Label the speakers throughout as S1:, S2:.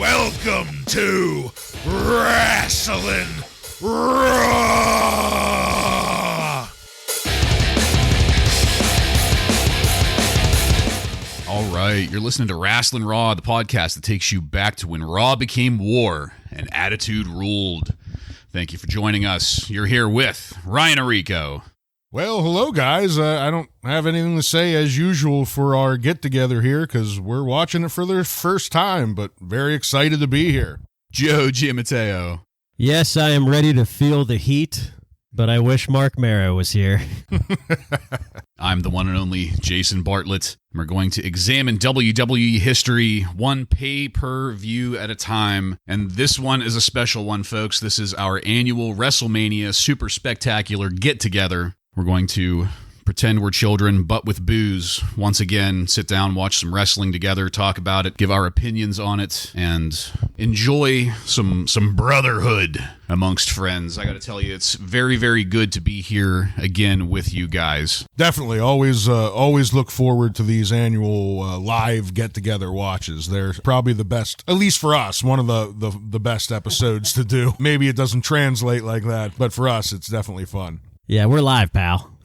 S1: Welcome to Wrasslin Raw!
S2: All right, you're listening to Wrasslin Raw, the podcast that takes you back to when Raw became war and attitude ruled. Thank you for joining us. You're here with Ryan Arico.
S3: Well, hello, guys. I don't have anything to say as usual for our get-together here because we're watching it for the first time, but very excited to be here.
S2: Joe Giammatteo.
S4: Yes, I am ready to feel the heat, but I wish Mark Mero was here.
S2: I'm the one and only Jason Bartlett. We're going to examine WWE history one pay-per-view at a time, and this one is a special one, folks. This is our annual WrestleMania Super Spectacular get-together. We're going to pretend we're children, but with booze. Once again, sit down, watch some wrestling together, talk about it, give our opinions on it, and enjoy some brotherhood amongst friends. I got to tell you, it's very, very good to be here again with you guys.
S3: Definitely. Always look forward to these annual live get-together watches. They're probably the best, at least for us, one of the best episodes to do. Maybe it doesn't translate like that, but for us, it's definitely fun.
S4: Yeah, we're live, pal.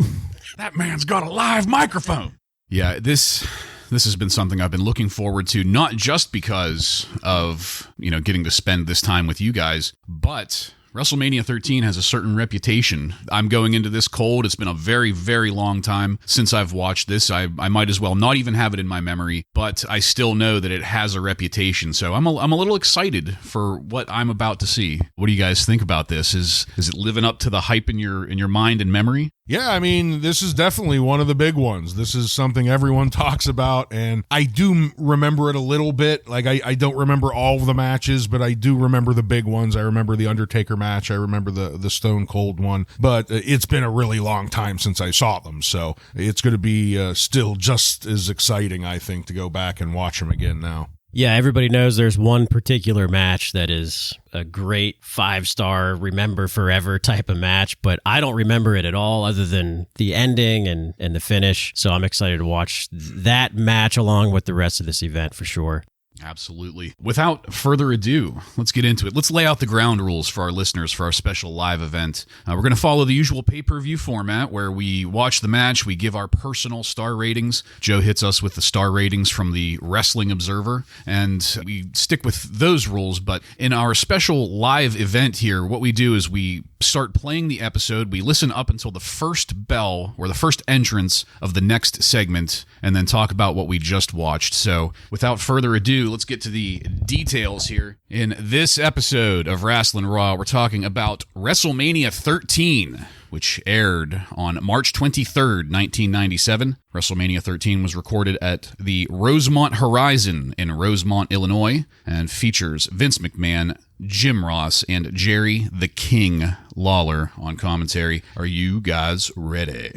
S2: That man's got a live microphone. Yeah, this has been something I've been looking forward to, not just because of, getting to spend this time with you guys, but WrestleMania 13 has a certain reputation. I'm going into this cold. It's been a very, very long time since I've watched this. I might as well not even have it in my memory, but I still know that it has a reputation. So I'm a little excited for what I'm about to see. What do you guys think about this? Is it living up to the hype in your mind and memory?
S3: Yeah, I mean, this is definitely one of the big ones. This is something everyone talks about, and I do remember it a little bit. Like, I don't remember all of the matches, but I do remember the big ones. I remember the Undertaker match. I remember the Stone Cold one. But it's been a really long time since I saw them, so it's going to be still just as exciting, I think, to go back and watch them again now.
S4: Yeah, everybody knows there's one particular match that is a great 5-star, remember forever type of match, but I don't remember it at all other than the ending and the finish. So I'm excited to watch that match along with the rest of this event for sure.
S2: Absolutely. Without further ado, let's get into it. Let's lay out the ground rules for our listeners for our special live event. We're going to follow the usual pay-per-view format where we watch the match, we give our personal star ratings. Joe hits us with the star ratings from the Wrestling Observer, and we stick with those rules. But in our special live event here, what we do is we start playing the episode, we listen up until the first bell or the first entrance of the next segment, and then talk about what we just watched. So without further ado, let's get to the details here. In this episode of Wrasslin Raw, we're talking about WrestleMania 13, which aired on March 23rd, 1997. WrestleMania 13 was recorded at the Rosemont Horizon in Rosemont, Illinois, and features Vince McMahon, Jim Ross, and Jerry the King Lawler on commentary. Are you guys ready?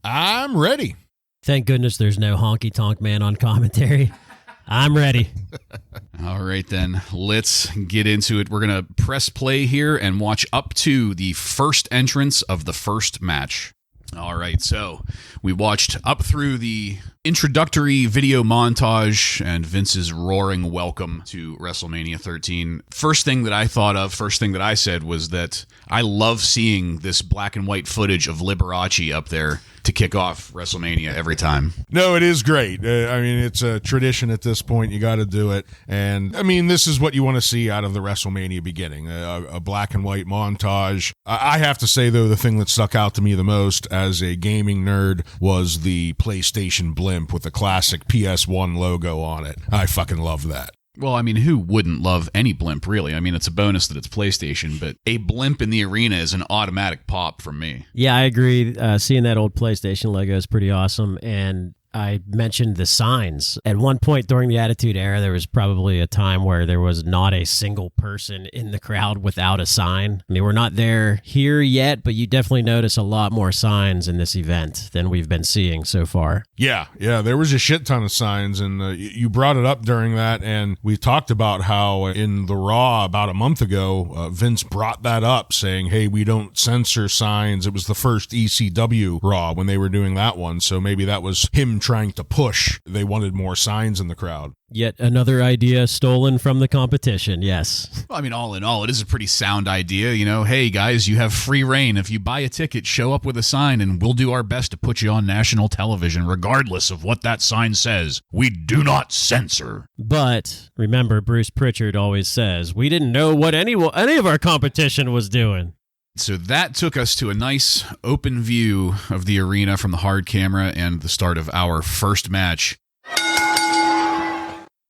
S3: I'm ready.
S4: Thank goodness there's no honky tonk man on commentary. I'm ready.
S2: All right, then. Let's get into it. We're going to press play here and watch up to the first entrance of the first match. All right, so we watched up through the introductory video montage and Vince's roaring welcome to WrestleMania 13. First thing that I thought of, first thing that I said was that I love seeing this black and white footage of Liberace up there to kick off WrestleMania every time.
S3: No, it is great. I mean, it's a tradition at this point. You got to do it. And, I mean, this is what you want to see out of the WrestleMania beginning, a black and white montage. I have to say, though, the thing that stuck out to me the most as a gaming nerd was the PlayStation blimp with the classic PS1 logo on it. I fucking love that.
S2: Well, I mean, who wouldn't love any blimp, really? I mean, it's a bonus that it's PlayStation, but a blimp in the arena is an automatic pop from me.
S4: Yeah, I agree. Seeing that old PlayStation logo is pretty awesome, and I mentioned the signs. At one point during the Attitude Era, there was probably a time where there was not a single person in the crowd without a sign. I mean, we're not there here yet, but you definitely notice a lot more signs in this event than we've been seeing so far.
S3: Yeah, there was a shit ton of signs, and you brought it up during that, and we talked about how in the Raw about a month ago, Vince brought that up, saying, hey, we don't censor signs. It was the first ECW Raw when they were doing that one, so maybe that was him trying to push. They wanted more signs in the crowd.
S4: Yet another idea stolen from the competition, yes.
S2: Well, I mean, all in all, it is a pretty sound idea. Hey, guys, you have free reign. If you buy a ticket, show up with a sign, and we'll do our best to put you on national television, regardless of what that sign says. We do not censor.
S4: But remember, Bruce Pritchard always says, we didn't know what any of our competition was doing.
S2: So that took us to a nice open view of the arena from the hard camera and the start of our first match.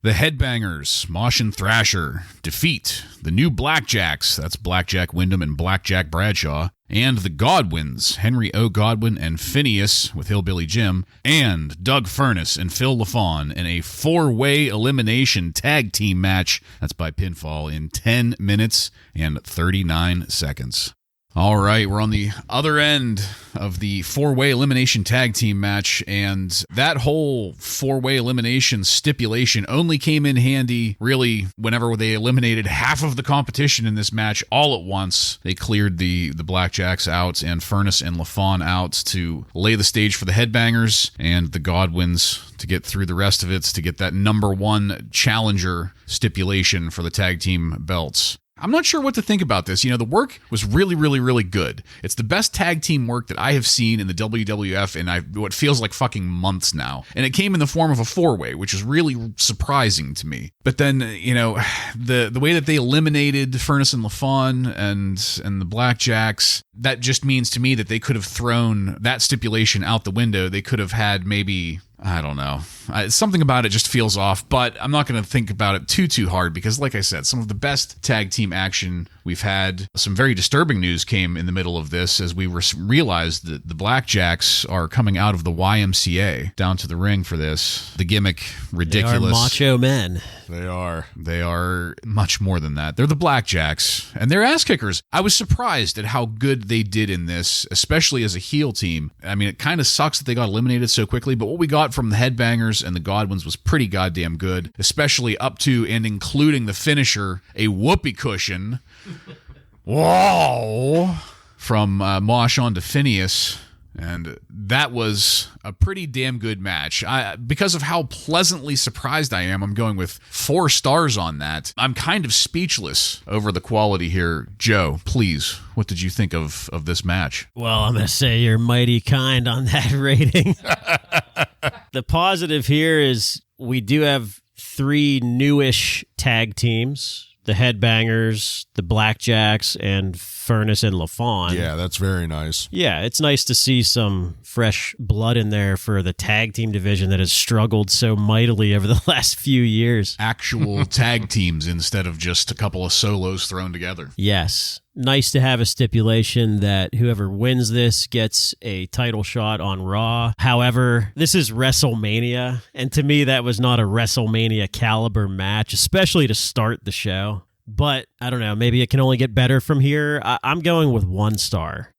S2: The Headbangers, Mosh and Thrasher, defeat the new Blackjacks, that's Blackjack Wyndham and Blackjack Bradshaw, and the Godwins, Henry O. Godwin and Phineas with Hillbilly Jim, and Doug Furnace and Phil LaFawn in a 4-way elimination tag team match, that's by pinfall, in 10 minutes and 39 seconds. All right, we're on the other end of the 4-way elimination tag team match, and that whole 4-way elimination stipulation only came in handy, really, whenever they eliminated half of the competition in this match all at once. They cleared the Blackjacks out and Furnace and LaFawn out to lay the stage for the Headbangers and the Godwins to get through the rest of it, to get that number 1 challenger stipulation for the tag team belts. I'm not sure what to think about this. The work was really, really, really good. It's the best tag team work that I have seen in the WWF in what feels like fucking months now. And it came in the form of a 4-way, which is really surprising to me. But then, the way that they eliminated Furnace and LaFawn and the Blackjacks, that just means to me that they could have thrown that stipulation out the window. They could have had maybe, I don't know. Something about it just feels off, but I'm not going to think about it too hard because, like I said, some of the best tag team action we've had. Some very disturbing news came in the middle of this as we realized that the Blackjacks are coming out of the YMCA down to the ring for this. The gimmick, ridiculous.
S4: They are macho men.
S3: They are.
S2: They are much more than that. They're the Blackjacks, and they're ass kickers. I was surprised at how good they did in this, especially as a heel team. I mean, it kind of sucks that they got eliminated so quickly, but what we got from the Headbangers and the Godwins was pretty goddamn good, especially up to and including the finisher, a whoopee cushion. Whoa! From Mosh on to Phineas. And that was a pretty damn good match. Because of how pleasantly surprised I am, I'm going with 4 stars on that. I'm kind of speechless over the quality here. Joe, please, what did you think of this match?
S4: Well, I'm going to say you're mighty kind on that rating. The positive here is we do have 3 newish tag teams. The Headbangers, the Blackjacks, and Furnace and LaFawn.
S3: Yeah, that's very nice.
S4: Yeah, it's nice to see some fresh blood in there for the tag team division that has struggled so mightily over the last few years.
S2: Actual tag teams instead of just a couple of solos thrown together.
S4: Yes. Nice to have a stipulation that whoever wins this gets a title shot on Raw. However, this is WrestleMania, and to me that was not a WrestleMania caliber match, especially to start the show. But I don't know, maybe it can only get better from here. I'm going with 1 star.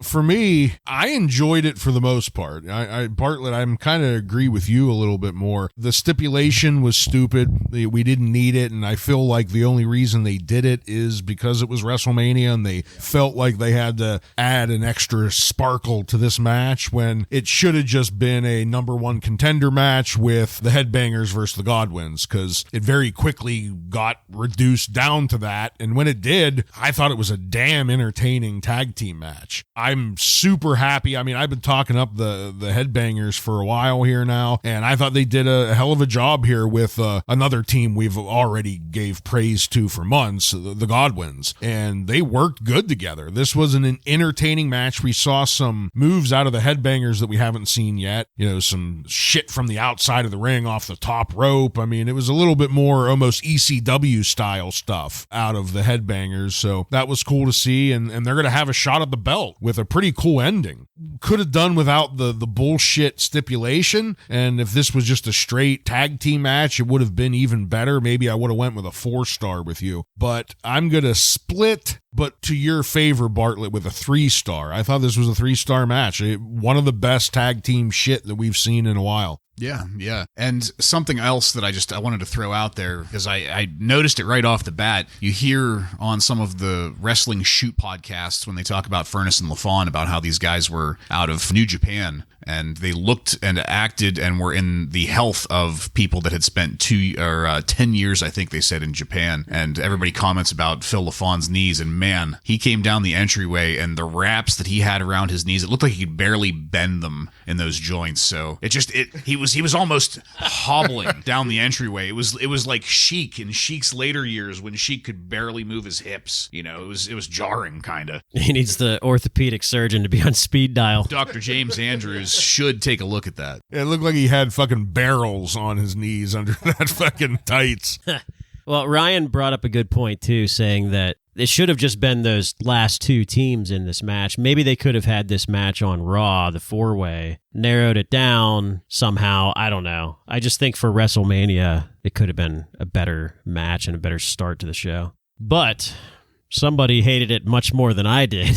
S3: For me, I enjoyed it for the most part. Bartlett, I'm kind of agree with you a little bit more. The stipulation was stupid. We didn't need it, and I feel like the only reason they did it is because it was WrestleMania, and they felt like they had to add an extra sparkle to this match when it should have just been a number 1 contender match with the Headbangers versus the Godwins, because it very quickly got reduced down to that, and when it did, I thought it was a damn entertaining tag team match. I'm super happy. I mean, I've been talking up the Headbangers for a while here now, and I thought they did a hell of a job here with another team we've already gave praise to for months, the Godwins, and they worked good together. This was an entertaining match. We saw some moves out of the Headbangers that we haven't seen yet. Some shit from the outside of the ring off the top rope. I mean, it was a little bit more almost ECW style stuff out of the Headbangers, so that was cool to see, and they're going to have a shot at the belt with a pretty cool ending. Could have done without the bullshit stipulation, and if this was just a straight tag team match, it would have been even better. Maybe I would have went with a 4-star with you, but I'm gonna split, but to your favor, Bartlett, with a 3-star. I thought this was a 3-star match. One of the best tag team shit that we've seen in a while.
S2: Yeah. And something else that I wanted to throw out there, because I noticed it right off the bat. You hear on some of the Wrestling Shoot podcasts when they talk about Furnace and LaFawn about how these guys were out of New Japan. and they looked and acted and were in the health of people that had spent 10 years, I think they said, in Japan. And everybody comments about Phil LaFon's knees, and man, he came down the entryway and the wraps that he had around his knees, it looked like he could barely bend them in those joints. So he was almost hobbling down the entryway. It was like Sheik in Sheik's later years when Sheik could barely move his hips. You know, it was jarring, kind of.
S4: He needs the orthopedic surgeon to be on speed dial.
S2: Dr. James Andrews should take a look at that.
S3: It looked like he had fucking barrels on his knees under that fucking tights.
S4: Well, Ryan brought up a good point, too, saying that it should have just been those last two teams in this match. Maybe they could have had this match on Raw, the four-way, narrowed it down somehow. I don't know. I just think for WrestleMania, it could have been a better match and a better start to the show. But somebody hated it much more than I did.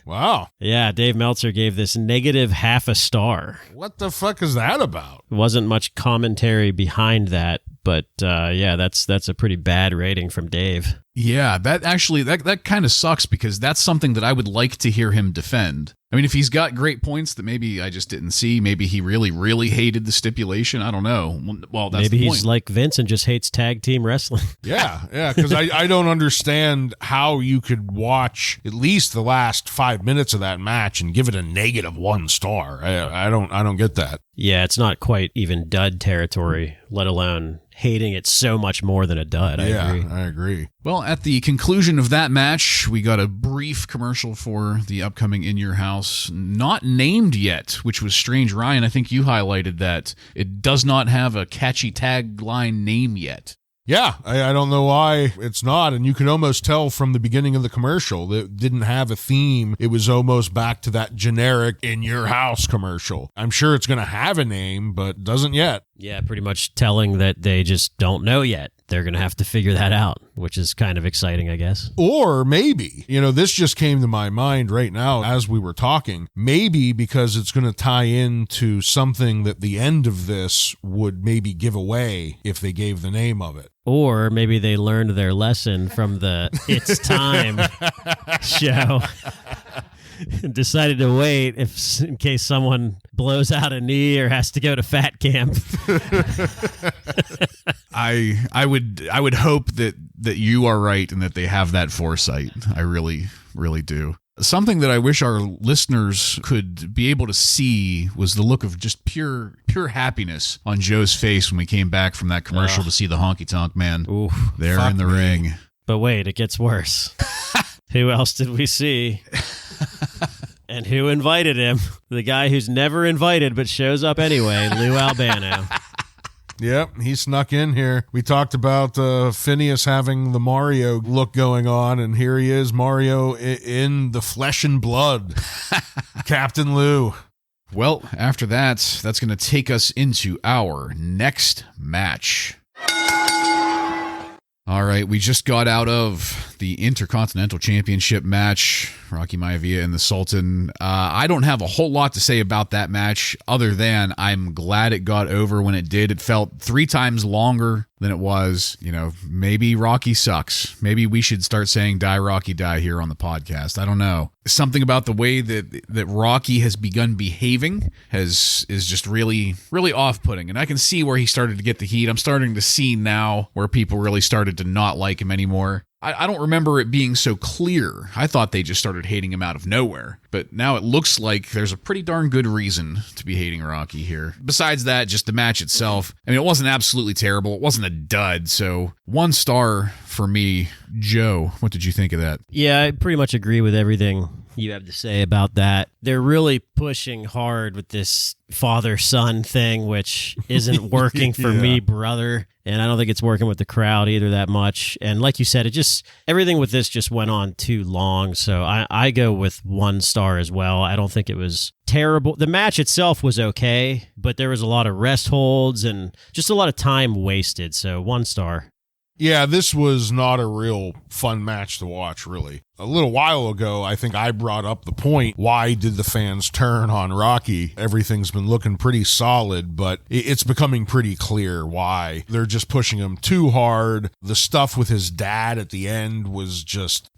S3: Wow.
S4: Yeah, Dave Meltzer gave this negative half a star.
S3: What the fuck is that about?
S4: Wasn't much commentary behind that, but yeah, that's a pretty bad rating from Dave.
S2: Yeah, that actually, that kind of sucks because that's something that I would like to hear him defend. I mean, if he's got great points that maybe I just didn't see, maybe he really, really hated the stipulation. I don't know. Well, that's
S4: maybe
S2: the point.
S4: He's like Vince and just hates tag team wrestling.
S3: Yeah, because I don't understand how you could watch at least the last 5 minutes of that match and give it a negative 1 star. I don't get that.
S4: Yeah, it's not quite even dud territory, let alone hating it so much more than a dud.
S3: I agree.
S2: Well, at the conclusion of that match, we got a brief commercial for the upcoming In Your House, not named yet, which was strange. Ryan, I think you highlighted that it does not have a catchy tagline name yet.
S3: Yeah, I don't know why it's not, and you can almost tell from the beginning of the commercial that it didn't have a theme. It was almost back to that generic In Your House commercial. I'm sure it's going to have a name, but doesn't yet.
S4: Yeah, pretty much telling that they just don't know yet. They're going to have to figure that out, which is kind of exciting, I guess.
S3: Or maybe, this just came to my mind right now as we were talking, maybe because it's going to tie into something that the end of this would maybe give away if they gave the name of it.
S4: Or maybe they learned their lesson from the It's Time show. Decided to wait in case someone blows out a knee or has to go to fat camp.
S2: I would hope that you are right and that they have that foresight. I really, really do. Something that I wish our listeners could be able to see was the look of just pure happiness on Joe's face when we came back from that commercial to see the Honky Tonk Man there in the ring.
S4: But wait, it gets worse. Who else did we see? And who invited him? The guy who's never invited but shows up anyway, Lou Albano.
S3: Yep, he snuck in here. We talked about Phineas having the Mario look going on, and here he is, Mario in the flesh and blood. Captain Lou.
S2: Well, after that's going to take us into our next match. All right, we just got out of the Intercontinental Championship match, Rocky Maivia and the Sultan. I don't have a whole lot to say about that match other than I'm glad it got over when it did. It felt 3 times longer than it was. Maybe Rocky sucks. Maybe we should start saying die Rocky die here on the podcast. I don't know. Something about the way that Rocky has begun behaving is just really, really off-putting. And I can see where he started to get the heat. I'm starting to see now where people really started to not like him anymore. I don't remember it being so clear. I thought they just started hating him out of nowhere. But now it looks like there's a pretty darn good reason to be hating Rocky here. Besides that, just the match itself. I mean, it wasn't absolutely terrible. It wasn't a dud. So 1 star for me. Joe, what did you think of that?
S4: Yeah, I pretty much agree with everything you have to say about that. They're really pushing hard with this father-son thing, which isn't working for me, brother. And I don't think it's working with the crowd either that much. And like you said, everything with this just went on too long. So I go with 1 star as well. I don't think it was terrible. The match itself was okay, but there was a lot of rest holds and just a lot of time wasted. So 1 star.
S3: Yeah, this was not a real fun match to watch, really. A little while ago, I think I brought up the point, why did the fans turn on Rocky? Everything's been looking pretty solid, but it's becoming pretty clear why. They're just pushing him too hard. The stuff with his dad at the end was just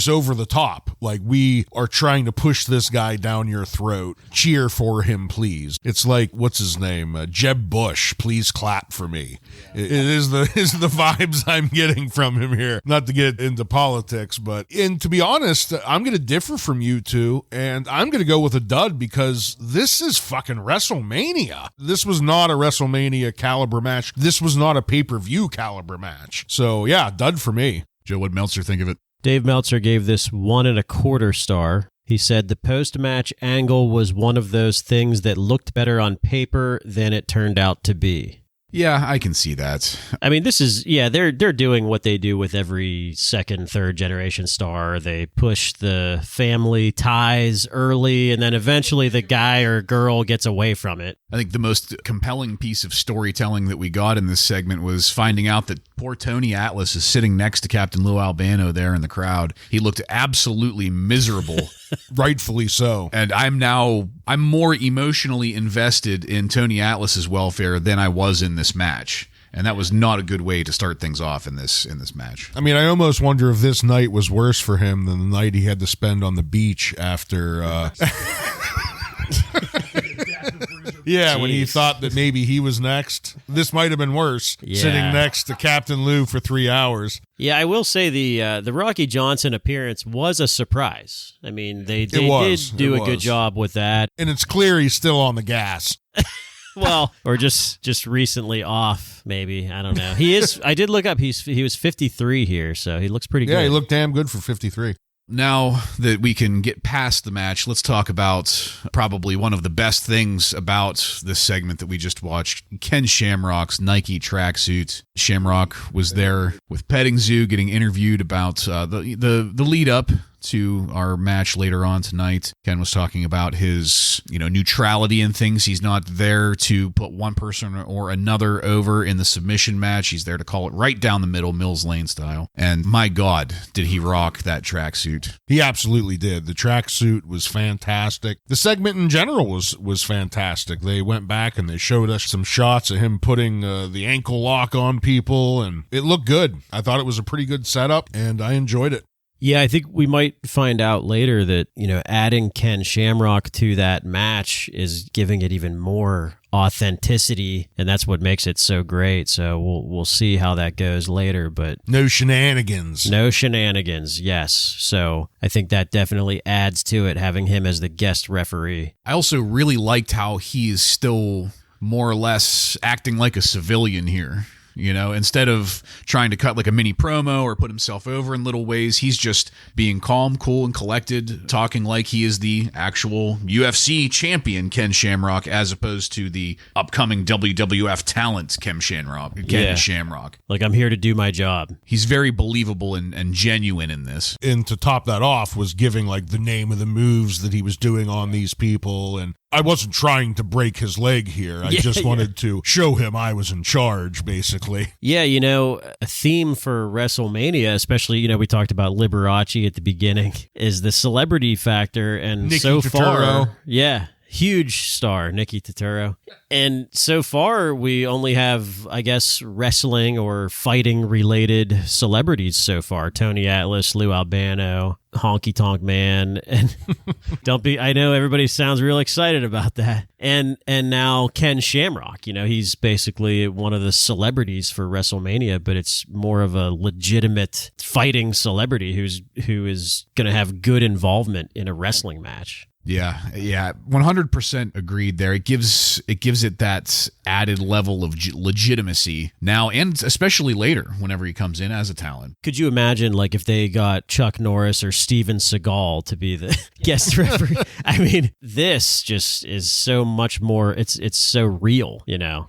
S3: over the top. Like, we are trying to push this guy down your throat. Cheer for him, please. It's like, what's his name? Jeb Bush, please clap for me. It is the vibes I'm getting from him here. Not to get into politics, and to be honest, I'm going to differ from you two, and I'm going to go with a dud because this is fucking WrestleMania. This was not a WrestleMania caliber match. This was not a pay-per-view caliber match. So yeah, dud for me.
S2: Joe, what'd Meltzer think of it?
S4: Dave Meltzer gave this 1.25 star. He said the post-match angle was one of those things that looked better on paper than it turned out to be.
S2: Yeah, I can see that.
S4: I mean, they're doing what they do with every second, third generation star. They push the family ties early, and then eventually the guy or girl gets away from it.
S2: I think the most compelling piece of storytelling that we got in this segment was finding out that poor Tony Atlas is sitting next to Captain Lou Albano there in the crowd. He looked absolutely miserable.
S3: Rightfully so.
S2: And I'm more emotionally invested in Tony Atlas's welfare than I was in this match. And that was not a good way to start things off in this match.
S3: I mean, I almost wonder if this night was worse for him than the night he had to spend on the beach after yeah, when he thought that maybe he was next. This might have been worse, sitting next to Captain Lou for 3 hours.
S4: Yeah, I will say the Rocky Johnson appearance was a surprise. I mean, they did do a good job with that.
S3: And it's clear he's still on the gas.
S4: Well, or just recently off, maybe. I don't know. He is. I did look up. He was 53 here, so he looks pretty good.
S3: Yeah, he looked damn good for 53.
S2: Now that we can get past the match, let's talk about probably one of the best things about this segment that we just watched, Ken Shamrock's Nike tracksuit. Shamrock was there with Petting Zoo getting interviewed about the lead up to our match later on tonight. Ken was talking about his, neutrality and things. He's not there to put one person or another over in the submission match. He's there to call it right down the middle, Mills Lane style. And my God, did he rock that tracksuit.
S3: He absolutely did. The tracksuit was fantastic. The segment in general was fantastic. They went back and they showed us some shots of him putting the ankle lock on people, and it looked good. I thought it was a pretty good setup, and I enjoyed it.
S4: Yeah, I think we might find out later that, adding Ken Shamrock to that match is giving it even more authenticity, and that's what makes it so great. So we'll see how that goes later, but
S3: no shenanigans.
S4: No shenanigans, yes. So I think that definitely adds to it, having him as the guest referee.
S2: I also really liked how he is still more or less acting like a civilian here. Instead of trying to cut like a mini promo or put himself over in little ways, he's just being calm, cool, and collected, talking like he is the actual UFC champion, Ken Shamrock, as opposed to the upcoming WWF talent, Ken Shamrock.
S4: Like, I'm here to do my job.
S2: He's very believable and genuine in this.
S3: And to top that off was giving like the name of the moves that he was doing on these people, and I wasn't trying to break his leg here. I just wanted to show him I was in charge, basically.
S4: Yeah, a theme for WrestleMania, especially, we talked about Liberace at the beginning, is the celebrity factor. And
S3: Nikki
S4: so
S3: Turturro.
S4: far, huge star, Nikki Turturro. And so far, we only have, I guess, wrestling or fighting-related celebrities so far. Tony Atlas, Lou Albano, Honky Tonk Man, and I know everybody sounds real excited about that. And now Ken Shamrock, he's basically one of the celebrities for WrestleMania, but it's more of a legitimate fighting celebrity who is going to have good involvement in a wrestling match.
S2: Yeah, 100% agreed there. It gives it that added level of legitimacy now, and especially later whenever he comes in as a talent.
S4: Could you imagine, like, if they got Chuck Norris or Steven Seagal to be the guest referee? I mean, this just is so much more. It's so real.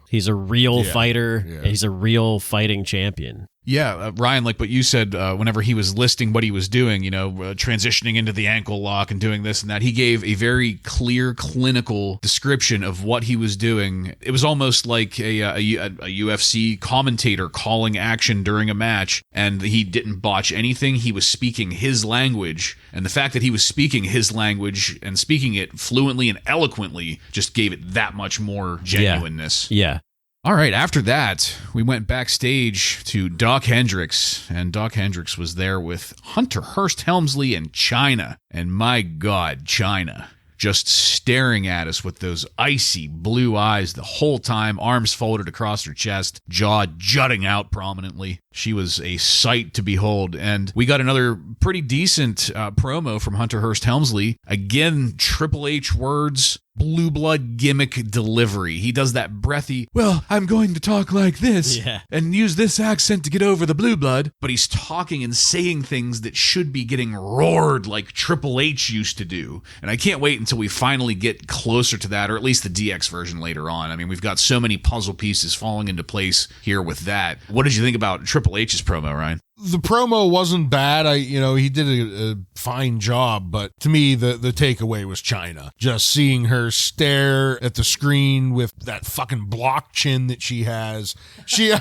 S4: He's a real fighter.
S3: Yeah.
S4: He's a real fighting champion.
S2: Yeah, Ryan, like what you said, whenever he was listing what he was doing, transitioning into the ankle lock and doing this and that, he gave a very clear clinical description of what he was doing. It was almost like a UFC commentator calling action during a match, and he didn't botch anything. He was speaking his language, and the fact that he was speaking his language and speaking it fluently and eloquently just gave it that much more genuineness.
S4: Yeah.
S2: All right, after that, we went backstage to Doc Hendricks, and Doc Hendricks was there with Hunter Hearst Helmsley and Chyna. And my God, Chyna, just staring at us with those icy blue eyes the whole time, arms folded across her chest, jaw jutting out prominently. She was a sight to behold, and we got another pretty decent promo from Hunter Hearst Helmsley. Again, Triple H words, blue blood gimmick delivery. He does that breathy, well, I'm going to talk like this and use this accent to get over the blue blood, but he's talking and saying things that should be getting roared like Triple H used to do. And I can't wait until we finally get closer to that, or at least the DX version later on. I mean, we've got so many puzzle pieces falling into place here with that. What did you think about Triple H's promo, Ryan?
S3: The promo wasn't bad. He did a fine job, but to me, the takeaway was Chyna. Just seeing her stare at the screen with that fucking block chin that she has. She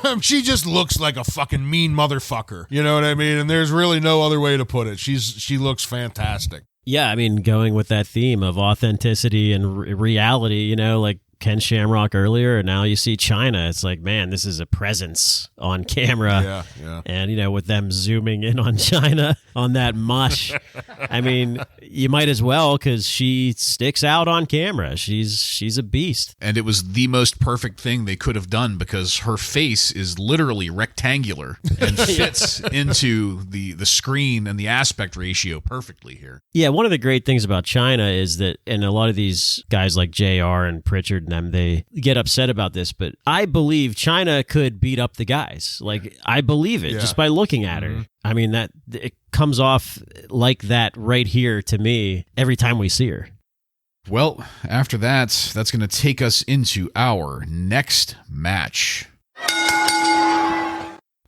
S3: just looks like a fucking mean motherfucker. You know what I mean? And there's really no other way to put it. She looks fantastic.
S4: Yeah, I mean, going with that theme of authenticity and reality, like Ken Shamrock earlier, and now you see Chyna. It's like, man, this is a presence on camera.
S3: Yeah.
S4: And, with them zooming in on Chyna on that mush, I mean, you might as well, because she sticks out on camera. She's a beast.
S2: And it was the most perfect thing they could have done, because her face is literally rectangular and fits into the screen and the aspect ratio perfectly here.
S4: Yeah, one of the great things about Chyna is that, and a lot of these guys like JR and Pritchard and them, they get upset about this, but I believe Chyna could beat up the guys. Like, I believe it just by looking at her. I mean, that it comes off like that right here to me every time we see her.
S2: Well, after that's going to take us into our next match.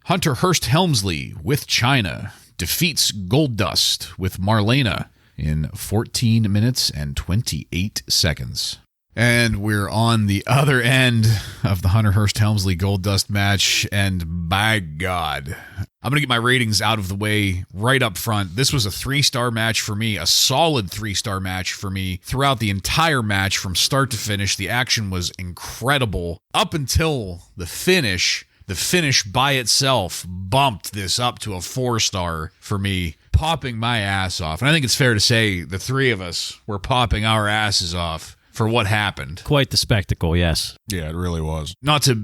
S2: Hunter Hearst Helmsley with Chyna defeats Goldust with Marlena in 14 minutes and 28 seconds. And we're on the other end of the Hunter Hearst Helmsley Goldust match, and by God, I'm going to get my ratings out of the way right up front. This was a 3-star match for me, a solid 3-star match for me throughout the entire match from start to finish. The action was incredible up until the finish. The finish by itself bumped this up to a 4-star for me, popping my ass off. And I think it's fair to say the three of us were popping our asses off for what happened.
S4: Quite the spectacle, yes.
S3: Yeah, it really was.
S2: Not to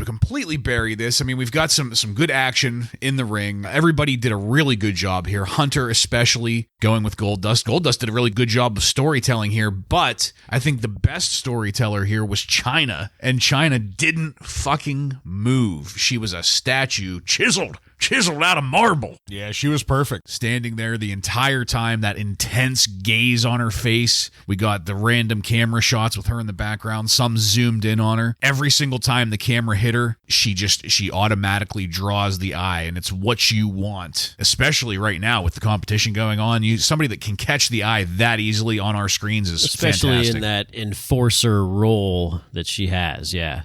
S2: completely bury this, I mean, we've got some good action in the ring. Everybody did a really good job here. Hunter especially going with Goldust. Goldust did a really good job of storytelling here, but I think the best storyteller here was Chyna, and Chyna didn't fucking move. She was a statue, chiseled out of marble.
S3: Yeah, she was perfect.
S2: Standing there the entire time, that intense gaze on her face. We got the random camera shots with her in the background, some zoomed in on her. Every single time the camera hit her, she automatically draws the eye, and it's what you want, especially right now with the competition going on. Somebody that can catch the eye that easily on our screens is
S4: especially
S2: fantastic.
S4: In that enforcer role that she has.
S3: Yeah,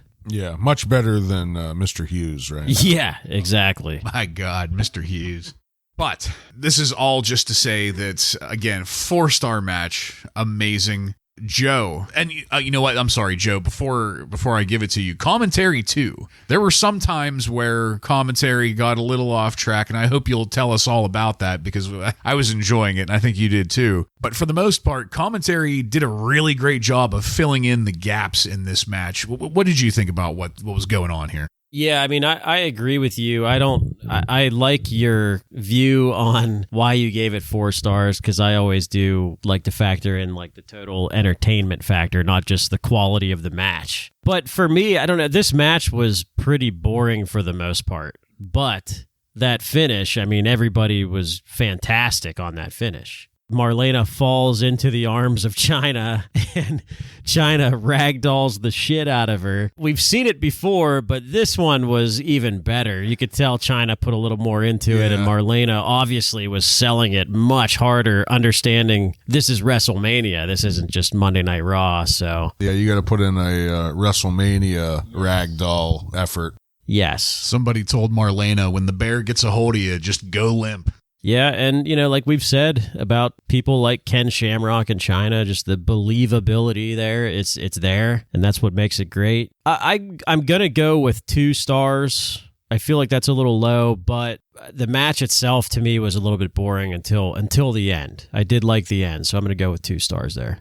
S3: much better than Mr. Hughes, right?
S4: Yeah, exactly.
S2: My God, Mr. Hughes. But this is all just to say that, again, 4-star match, amazing. Joe, and you know what? I'm sorry, Joe, before I give it to you, commentary too. There were some times where commentary got a little off track, and I hope you'll tell us all about that, because I was enjoying it, and I think you did too. But for the most part, commentary did a really great job of filling in the gaps in this match. What did you think about what was going on here?
S4: Yeah, I mean, I agree with you. I like your view on why you gave it 4 stars, because I always do like to factor in like the total entertainment factor, not just the quality of the match. But for me, I don't know, this match was pretty boring for the most part. But that finish, I mean, everybody was fantastic on that finish. Marlena falls into the arms of Chyna, and Chyna ragdolls the shit out of her. We've seen it before, but this one was even better. You could tell Chyna put a little more into it, and Marlena obviously was selling it much harder, understanding this is WrestleMania. This isn't just Monday Night Raw, so...
S3: Yeah, you got to put in a WrestleMania ragdoll effort.
S4: Yes.
S2: Somebody told Marlena, when the bear gets a hold of you, just go limp.
S4: Yeah, and, like we've said about people like Ken Shamrock and Chyna, just the believability there, it's there, and that's what makes it great. I'm going to go with 2 stars. I feel like that's a little low, but the match itself to me was a little bit boring until the end. I did like the end, so I'm going to go with 2 stars there.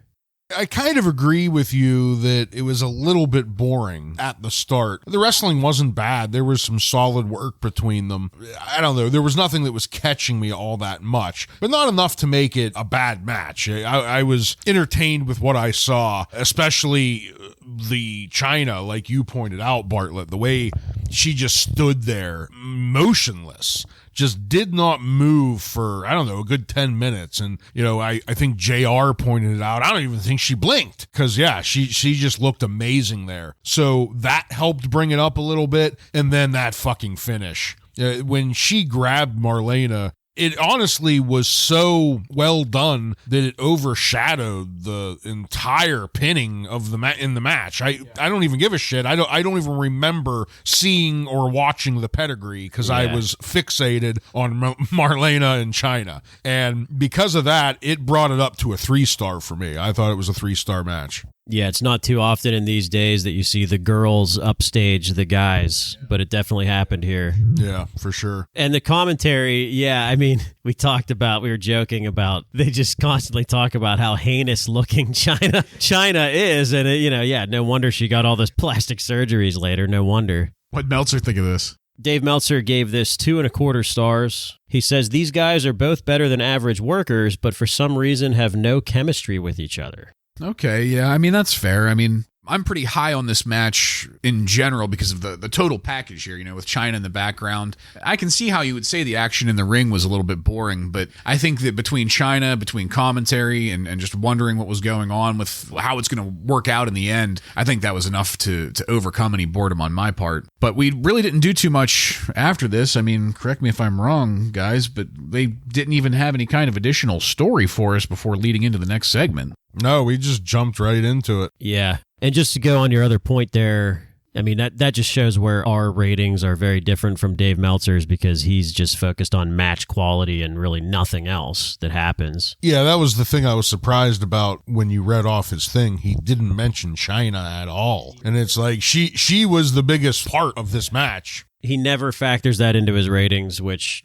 S3: I kind of agree with you that it was a little bit boring at the start. The wrestling wasn't bad. There was some solid work between them. I don't know. There was nothing that was catching me all that much, but not enough to make it a bad match. I was entertained with what I saw, especially the Chyna, like you pointed out, Bartlett, the way she just stood there motionless, just did not move for, I don't know, a good 10 minutes. And, I think JR pointed it out. I don't even think she blinked because, she just looked amazing there. So that helped bring it up a little bit. And then that fucking finish. When she grabbed Marlena, it honestly was so well done that it overshadowed the entire pinning of in the match. I don't even give a shit. I don't even remember seeing or watching the pedigree because I was fixated on Marlena and Chyna. And because of that, it brought it up to a 3-star for me. I thought it was a 3-star match.
S4: Yeah, it's not too often in these days that you see the girls upstage the guys, but it definitely happened here.
S3: Yeah, for sure.
S4: And the commentary, we were joking about, they just constantly talk about how heinous looking Chyna is, and no wonder she got all those plastic surgeries later, no wonder.
S2: What'd Meltzer think of this?
S4: Dave Meltzer gave this 2.25 stars. He says, these guys are both better than average workers, but for some reason have no chemistry with each other.
S2: Okay, yeah, that's fair. I'm pretty high on this match in general because of the total package here, with Chyna in the background. I can see how you would say the action in the ring was a little bit boring, but I think that between Chyna, between commentary, and just wondering what was going on with how it's going to work out in the end, I think that was enough to overcome any boredom on my part. But we really didn't do too much after this. Correct me if I'm wrong, guys, but they didn't even have any kind of additional story for us before leading into the next segment.
S3: No, we just jumped right into it.
S4: Yeah. And just to go on your other point there, that just shows where our ratings are very different from Dave Meltzer's because he's just focused on match quality and really nothing else that happens.
S3: Yeah, that was the thing I was surprised about when you read off his thing. He didn't mention Chyna at all. And it's like she was the biggest part of this match.
S4: He never factors that into his ratings, which,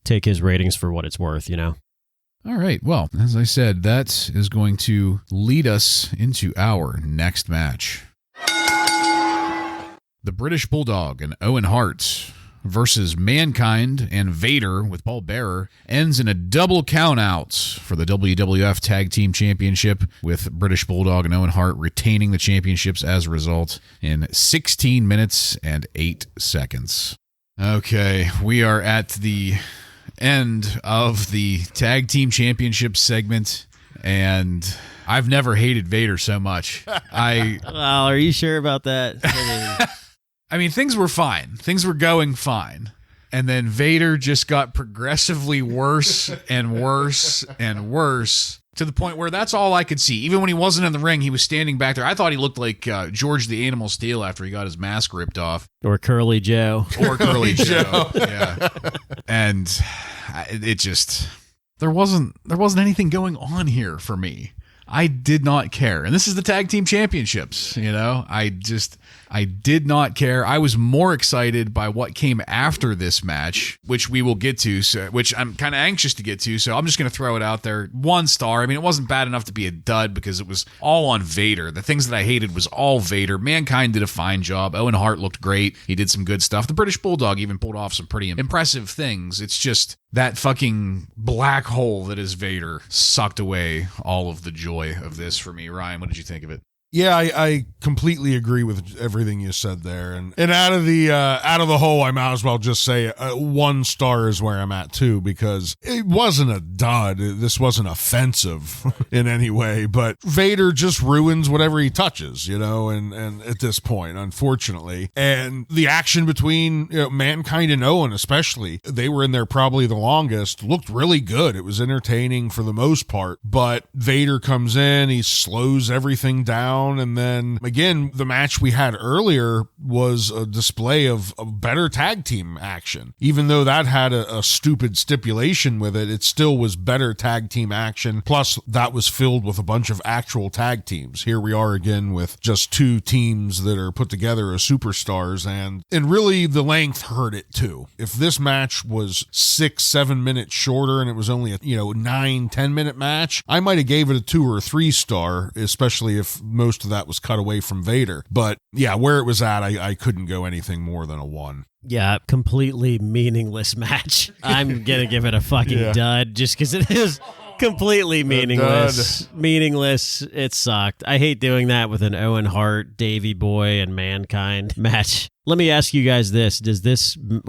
S4: take his ratings for what it's worth,
S2: All right, well, as I said, that is going to lead us into our next match. The British Bulldog and Owen Hart versus Mankind and Vader with Paul Bearer ends in a double countout for the WWF Tag Team Championship, with British Bulldog and Owen Hart retaining the championships as a result in 16 minutes and 8 seconds. Okay, we are at the end of the Tag Team Championship segment, and I've never hated Vader so much.
S4: Well, are you sure about that?
S2: Things were fine. Things were going fine. And then Vader just got progressively worse and worse and worse to the point where that's all I could see. Even when he wasn't in the ring, he was standing back there. I thought he looked like George the Animal Steel after he got his mask ripped off.
S4: Or Curly Joe.
S2: Or Curly Joe. Yeah. And it just, there wasn't anything going on here for me. I did not care. And this is the Tag Team Championships, I did not care. I was more excited by what came after this match, which we will get to, which I'm kind of anxious to get to, so I'm just going to throw it out there. 1 star. It wasn't bad enough to be a dud because it was all on Vader. The things that I hated was all Vader. Mankind did a fine job. Owen Hart looked great. He did some good stuff. The British Bulldog even pulled off some pretty impressive things. It's just that fucking black hole that is Vader sucked away all of the joy of this for me. Ryan, what did you think of it?
S3: Yeah, I completely agree with everything you said there, and out of the whole, I might as well just say 1 star is where I'm at too, because it wasn't a dud. This wasn't offensive in any way, but Vader just ruins whatever he touches, and at this point, unfortunately, and the action between Mankind and Owen, especially, they were in there probably the longest, looked really good. It was entertaining for the most part, but Vader comes in, he slows everything down. And then again, the match we had earlier was a display of better tag team action. Even though that had a stupid stipulation with it, it still was better tag team action. Plus, that was filled with a bunch of actual tag teams. Here we are again with just 2 teams that are put together as superstars, and really the length hurt it too. If this match was 6-7 minutes shorter and it was only a 9-10 minute match, I might have gave it a 2 or 3 star, especially if most of that was cut away from Vader. But yeah, where it was at, I couldn't go anything more than a 1.
S4: Yeah, completely meaningless match. I'm gonna give it a fucking dud just because it is completely meaningless. Meaningless. It sucked. I hate doing that with an Owen Hart, Davey Boy, and Mankind match. Let me ask you guys this.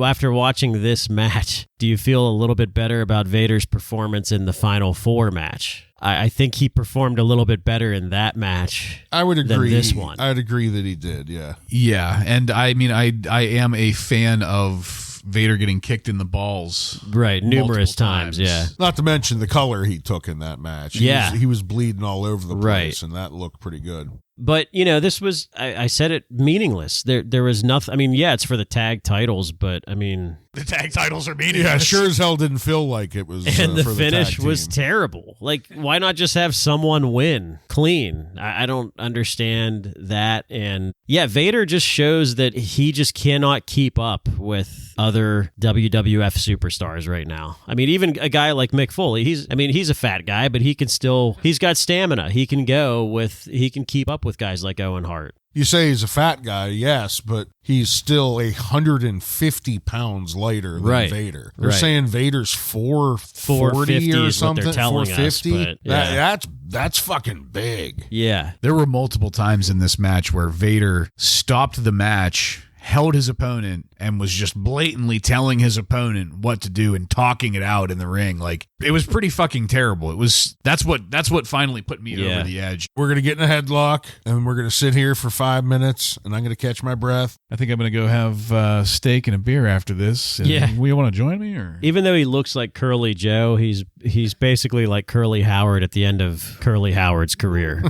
S4: After watching this match, do you feel a little bit better about Vader's performance in the Final 4 match? I think he performed a little bit better in that match.
S3: I would agree.
S4: Than this one.
S3: I'd agree that he did, yeah.
S2: Yeah, and I mean, I am a fan of Vader getting kicked in the balls.
S4: Right, numerous times, yeah.
S3: Not to mention the color he took in that match. He was bleeding all over the place, and that looked pretty good.
S4: But, this was, I said it, meaningless. There was nothing, I mean, yeah, it's for the tag titles, but, I mean...
S1: The tag titles are meaningless.
S3: Yeah, sure as hell didn't feel like it was
S4: and the
S3: for
S4: finish
S3: the tag
S4: was
S3: team.
S4: terrible. Like, why not just have someone win clean? I don't understand that. And, yeah, Vader just shows that he just cannot keep up with other WWF superstars right now. I mean, even a guy like Mick Foley, he's a fat guy, but he's got stamina. He can keep up with guys like Owen Hart.
S3: You say he's a fat guy, yes, but he's still 150 pounds lighter than Vader. They're saying Vader's 440 or something.
S4: What they're telling
S3: 450.
S4: Us, but, yeah.
S3: That's fucking big.
S4: Yeah.
S2: There were multiple times in this match where Vader stopped the match, held his opponent, and was just blatantly telling his opponent what to do and talking it out in the ring. Like, it was pretty fucking terrible. That's what finally put me over the edge.
S3: We're going to get in a headlock, and we're going to sit here for 5 minutes, and I'm going to catch my breath.
S2: I think I'm going to go have steak and a beer after this.
S4: Yeah.
S2: We want to join me? Or
S4: even though he looks like Curly Joe, he's basically like Curly Howard at the end of Curly Howard's career.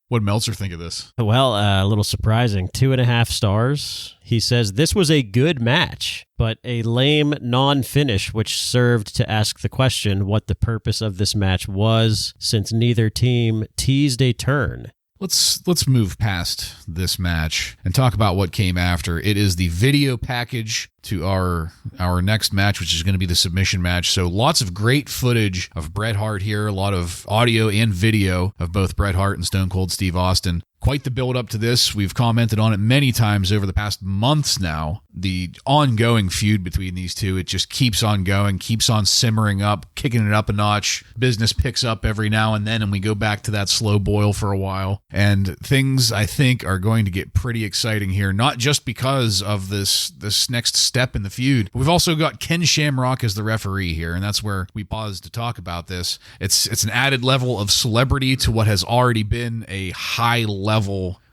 S2: What'd Meltzer think of this?
S4: Well, a little surprising. 2.5 stars. He says, this was a good match, but a lame non-finish, which served to ask the question what the purpose of this match was, since neither team teased a turn.
S2: Let's move past this match and talk about what came after. It is the video package to our next match, which is going to be the submission match. So lots of great footage of Bret Hart here, a lot of audio and video of both Bret Hart and Stone Cold Steve Austin. Quite the build up to this. We've commented on it many times over the past months now. The ongoing feud between these two, it just keeps on going, keeps on simmering up, kicking it up a notch. Business picks up every now and then, and we go back to that slow boil for a while. And things, I think, are going to get pretty exciting here, not just because of this next step in the feud. We've also got Ken Shamrock as the referee here, and that's where we pause to talk about this. It's an added level of celebrity to what has already been a high level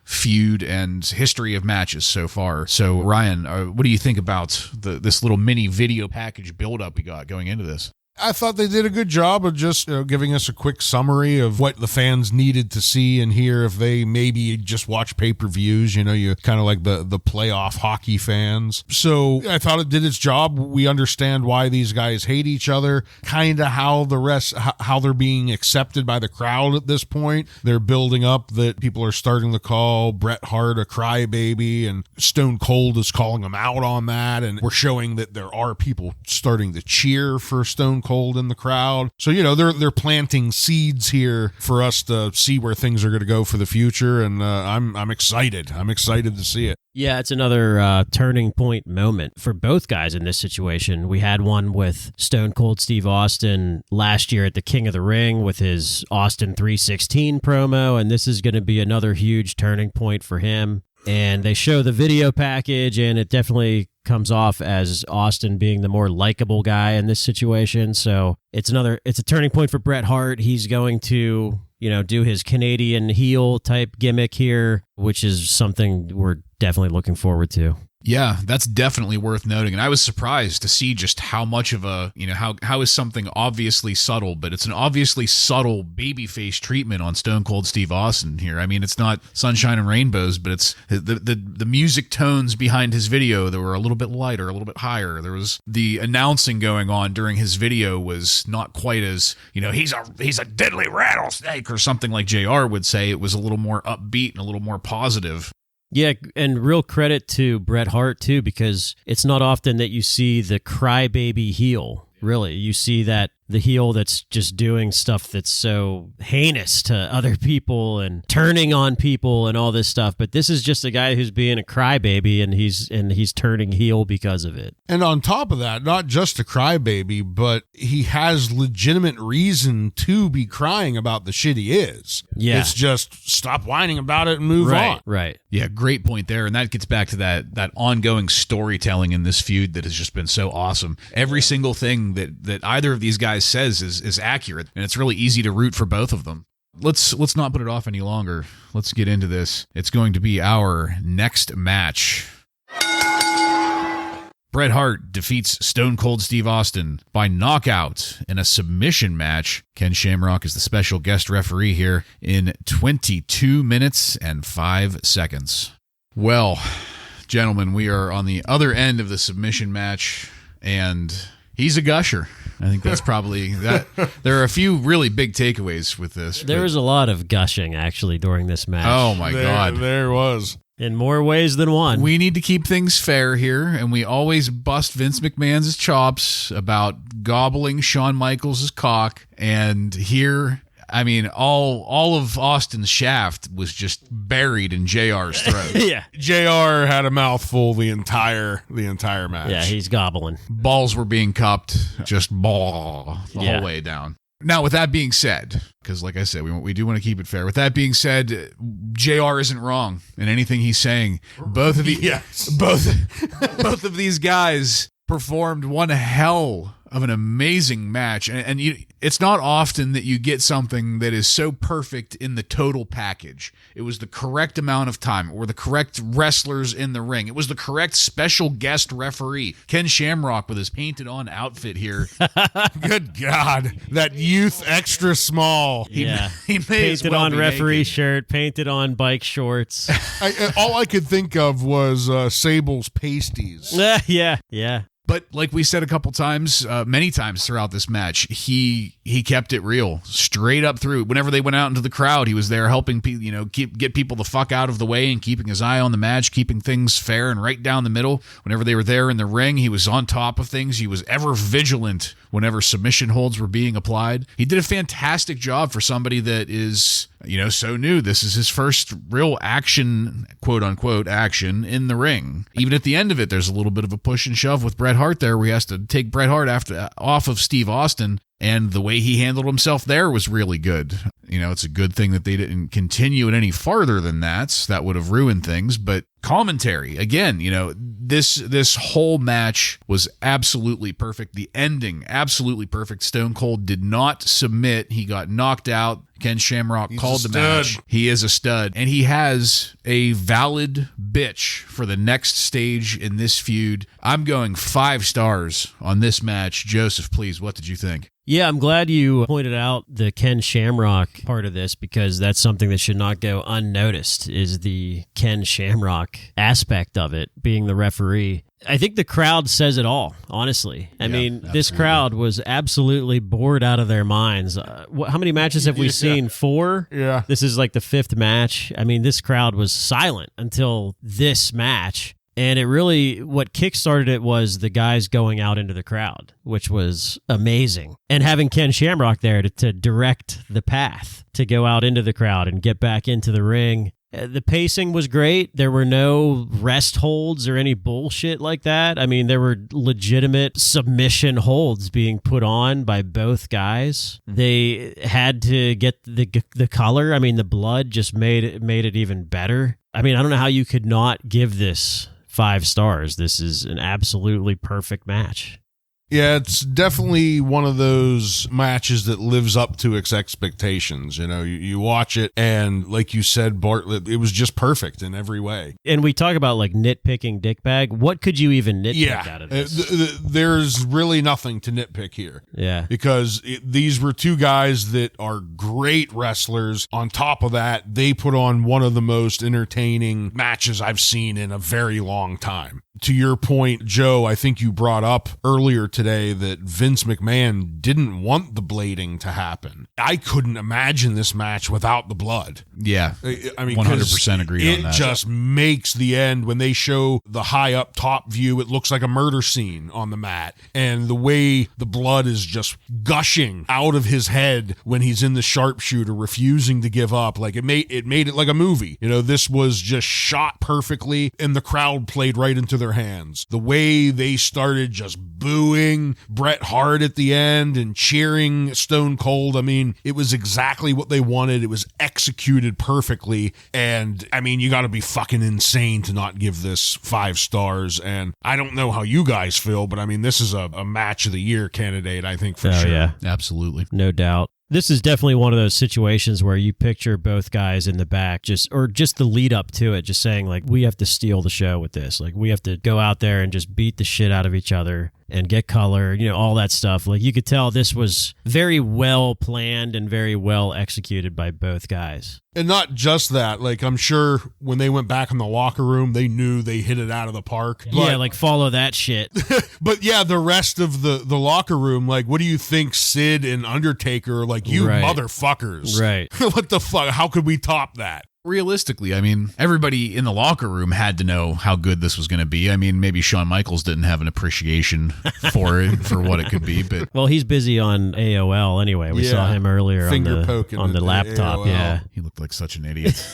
S2: feud and history of matches so far. So Ryan, what do you think about this little mini video package build-up we got going into this?
S3: I thought they did a good job of just giving us a quick summary of what the fans needed to see and hear if they maybe just watch pay-per-views. You kind of like the playoff hockey fans. So I thought it did its job. We understand why these guys hate each other, kind of how they're being accepted by the crowd at this point. They're building up that people are starting to call Bret Hart a crybaby, and Stone Cold is calling him out on that. And we're showing that there are people starting to cheer for Stone Stone Cold in the crowd. So, they're planting seeds here for us to see where things are going to go for the future, and I'm excited. I'm excited to see it.
S4: Yeah, it's another turning point moment for both guys in this situation. We had one with Stone Cold Steve Austin last year at the King of the Ring with his Austin 316 promo, and this is going to be another huge turning point for him. And they show the video package, and it definitely comes off as Austin being the more likable guy in this situation. So it's a turning point for Bret Hart. He's going to, do his Canadian heel type gimmick here, which is something we're definitely looking forward to.
S2: Yeah, that's definitely worth noting. And I was surprised to see just how much of a, how is something obviously subtle, but it's an obviously subtle babyface treatment on Stone Cold Steve Austin here. I mean, it's not sunshine and rainbows, but it's the music tones behind his video that were a little bit lighter, a little bit higher. There was the announcing going on during his video was not quite as, he's a deadly rattlesnake or something like JR would say. It was a little more upbeat and a little more positive.
S4: Yeah, and real credit to Bret Hart, too, because it's not often that you see the crybaby heel, really. You see that the heel that's just doing stuff that's so heinous to other people and turning on people and all this stuff. But this is just a guy who's being a crybaby, and he's turning heel because of it.
S3: And on top of that, not just a crybaby, but he has legitimate reason to be crying about the shit he is.
S4: Yeah.
S3: It's just stop whining about it and move on.
S4: Right.
S2: Yeah, great point there. And that gets back to that ongoing storytelling in this feud that has just been so awesome. Every single thing that either of these guys says is accurate, and it's really easy to root for both of them. Let's not put it off any longer. Let's get into this. It's going to be our next match. Bret Hart defeats Stone Cold Steve Austin by knockout in a submission match. Ken Shamrock is the special guest referee here in 22 minutes and 5 seconds. Well, gentlemen, we are on the other end of the submission match, and he's a gusher. I think that's probably that. There are a few really big takeaways with this.
S4: There was a lot of gushing, actually, during this match.
S2: Oh, my God.
S3: There was.
S4: In more ways than one.
S2: We need to keep things fair here, and we always bust Vince McMahon's chops about gobbling Shawn Michaels' cock. And here, I mean, all of Austin's shaft was just buried in JR's throat.
S4: Yeah.
S3: JR had a mouthful the entire match.
S4: Yeah, he's gobbling.
S2: Balls were being cupped, just the whole way down. Now, with that being said, because like I said, we do want to keep it fair. With that being said, JR isn't wrong in anything he's saying. Both of these guys performed one hell of an amazing match, and it's not often that you get something that is so perfect in the total package. It was the correct amount of time. It were the correct wrestlers in the ring. It was the correct special guest referee. Ken Shamrock with his painted on outfit here.
S3: Good God, that youth extra small.
S4: He
S2: may as
S4: painted
S2: well
S4: on
S2: be
S4: referee
S2: naked.
S4: shirt, painted on bike shorts.
S3: All I could think of was Sable's pasties.
S4: Yeah.
S2: But like we said a couple times, many times throughout this match, he kept it real, straight up through. Whenever they went out into the crowd, he was there helping get people the fuck out of the way and keeping his eye on the match, keeping things fair and right down the middle. Whenever they were there in the ring, he was on top of things. He was ever vigilant whenever submission holds were being applied. He did a fantastic job for somebody that is, so new. This is his first real action, quote unquote, action in the ring. Even at the end of it, there's a little bit of a push and shove with Bret Hart there, where he has to take Bret Hart off of Steve Austin, and the way he handled himself there was really good. It's a good thing that they didn't continue it any farther than that. That would have ruined things. But commentary, again, this whole match was absolutely perfect. The ending, absolutely perfect. Stone Cold did not submit. He got knocked out. Ken Shamrock called the match. He is a stud, and he has a valid bitch for the next stage in this feud. I'm going 5 stars on this match. Joseph, please, what did you think?
S4: Yeah, I'm glad you pointed out the Ken Shamrock part of this, because that's something that should not go unnoticed, is the Ken Shamrock aspect of it, being the referee. I think the crowd says it all, honestly. I mean, absolutely. This crowd was absolutely bored out of their minds. How many matches have we seen? 4?
S3: Yeah.
S4: This is like the 5th match. I mean, this crowd was silent until this match. And it really, what kickstarted it was the guys going out into the crowd, which was amazing. And having Ken Shamrock there to direct the path to go out into the crowd and get back into the ring. The pacing was great. There were no rest holds or any bullshit like that. I mean, there were legitimate submission holds being put on by both guys. They had to get the color. I mean, the blood just made it even better. I mean, I don't know how you could not give this 5 stars. This is an absolutely perfect match.
S3: Yeah, it's definitely one of those matches that lives up to its expectations. You know, you watch it, and like you said, Bartlett, it was just perfect in every way.
S4: And we talk about like nitpicking dickbag. What could you even nitpick out of this?
S3: There's really nothing to nitpick here.
S4: Yeah.
S3: Because these were 2 guys that are great wrestlers. On top of that, they put on one of the most entertaining matches I've seen in a very long time. To your point, Joe, I think you brought up earlier today that Vince McMahon didn't want the blading to happen. I couldn't imagine this match without the blood.
S2: Yeah,
S3: I mean,
S2: 100% agreed on that.
S3: It just makes the end, when they show the high up top view, it looks like a murder scene on the mat. And the way the blood is just gushing out of his head when he's in the sharpshooter, refusing to give up, like it made it like a movie. You know, this was just shot perfectly, and the crowd played right into their hands. The way they started just booing Bret Hart at the end and cheering Stone Cold, I mean, it was exactly what they wanted. It was executed perfectly, and I mean, you got to be fucking insane to not give this 5 stars. And I don't know how you guys feel, but I mean, this is a match of the year candidate, I think, for sure.
S4: Yeah,
S2: absolutely,
S4: no doubt. This is definitely one of those situations where you picture both guys in the back, just the lead up to it, just saying like, we have to steal the show with this. Like, we have to go out there and just beat the shit out of each other and get color, you know, all that stuff. Like, you could tell this was very well planned and very well executed by both guys.
S3: And not just that, like, I'm sure when they went back in the locker room, they knew they hit it out of the park. But,
S4: yeah, like, follow that shit.
S3: But yeah, the rest of the locker room, like, what do you think Sid and Undertaker are like, you motherfuckers?
S4: Right.
S3: What the fuck? How could we top that?
S2: Realistically, I mean, everybody in the locker room had to know how good this was going to be. I mean, maybe Shawn Michaels didn't have an appreciation for it, for what it could be, but
S4: well, he's busy on AOL anyway. We saw him earlier on the laptop. AOL. Yeah,
S2: he looked like such an idiot.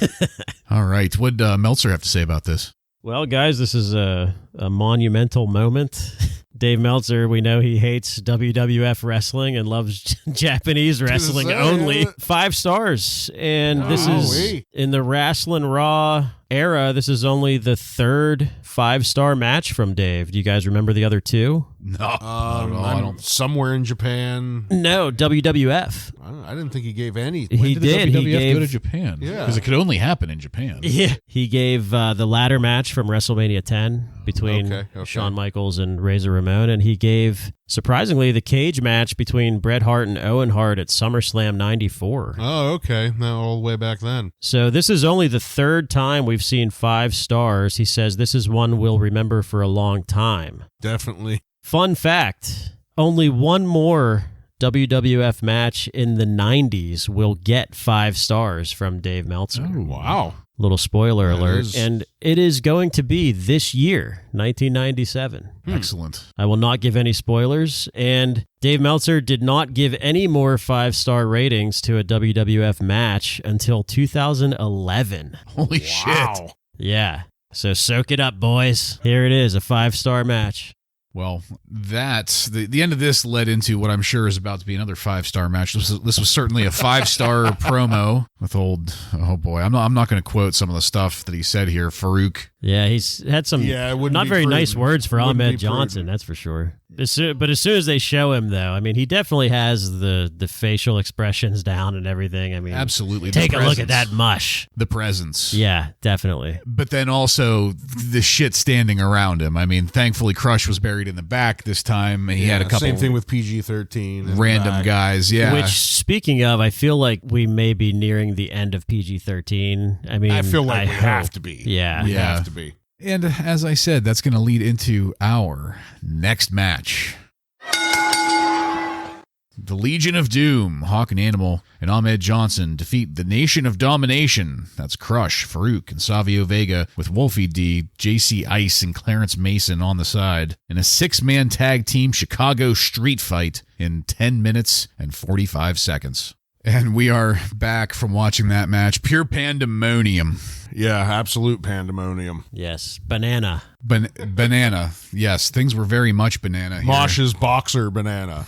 S2: All right, what'd Meltzer have to say about this?
S4: Well, guys, this is a monumental moment. Dave Meltzer, we know he hates WWF wrestling and loves Japanese wrestling only. 5 stars. And this is in the Wrasslin Raw era. This is only the 3rd 5-star match from Dave. Do you guys remember the other 2?
S2: No. I don't.
S3: Somewhere in Japan.
S4: No, WWF.
S3: I didn't think he gave any.
S4: He did.
S2: WWF
S4: he gave,
S2: go to Japan?
S3: Yeah.
S2: Because it could only happen in Japan.
S4: Yeah. He gave the ladder match from WrestleMania 10 between Shawn Michaels and Razor Ramon, and he gave, surprisingly, the cage match between Bret Hart and Owen Hart at SummerSlam 94.
S3: Oh, okay. Now all the way back then.
S4: So this is only the 3rd time we've seen 5 stars. He says this is one we'll remember for a long time.
S3: Definitely.
S4: Fun fact, only one more WWF match in the 90s will get 5 stars from Dave Meltzer.
S3: Oh, wow.
S4: Little spoiler alert. And it is going to be this year, 1997.
S2: Excellent.
S4: I will not give any spoilers. And Dave Meltzer did not give any more 5-star ratings to a WWF match until 2011.
S2: Holy shit.
S4: Yeah. So soak it up, boys. Here it is, a 5-star match.
S2: Well, that's the end of this led into what I'm sure is about to be another 5-star match. This was certainly a 5-star promo with old, oh boy, I'm not going to quote some of the stuff that he said here. Farouk.
S4: Yeah, he's had some not very nice words for Ahmed Johnson, that's for sure. But as soon as they show him, though, I mean, he definitely has the facial expressions down and everything. I mean,
S2: absolutely.
S4: Take a look at that mush.
S2: The presence.
S4: Yeah, definitely.
S2: But then also the shit standing around him. I mean, thankfully, Crush was buried in the back this time. And he had a couple.
S3: Same thing with PG-13.
S2: Random guys, yeah.
S4: Which, speaking of, I feel like we may be nearing the end of PG-13. I mean,
S3: I feel like we have to be.
S4: Yeah.
S3: We have to be.
S2: And as I said, that's going to lead into our next match. The Legion of Doom, Hawk and Animal, and Ahmed Johnson defeat the Nation of Domination. That's Crush, Farouk, and Savio Vega with Wolfie D, JC Ice, and Clarence Mason on the side in a 6-man tag team Chicago street fight in 10 minutes and 45 seconds. And we are back from watching that match. Pure pandemonium.
S3: Yeah, absolute pandemonium.
S4: Yes, banana.
S2: Banana. Yes, things were very much banana here.
S3: Mosh's boxer banana.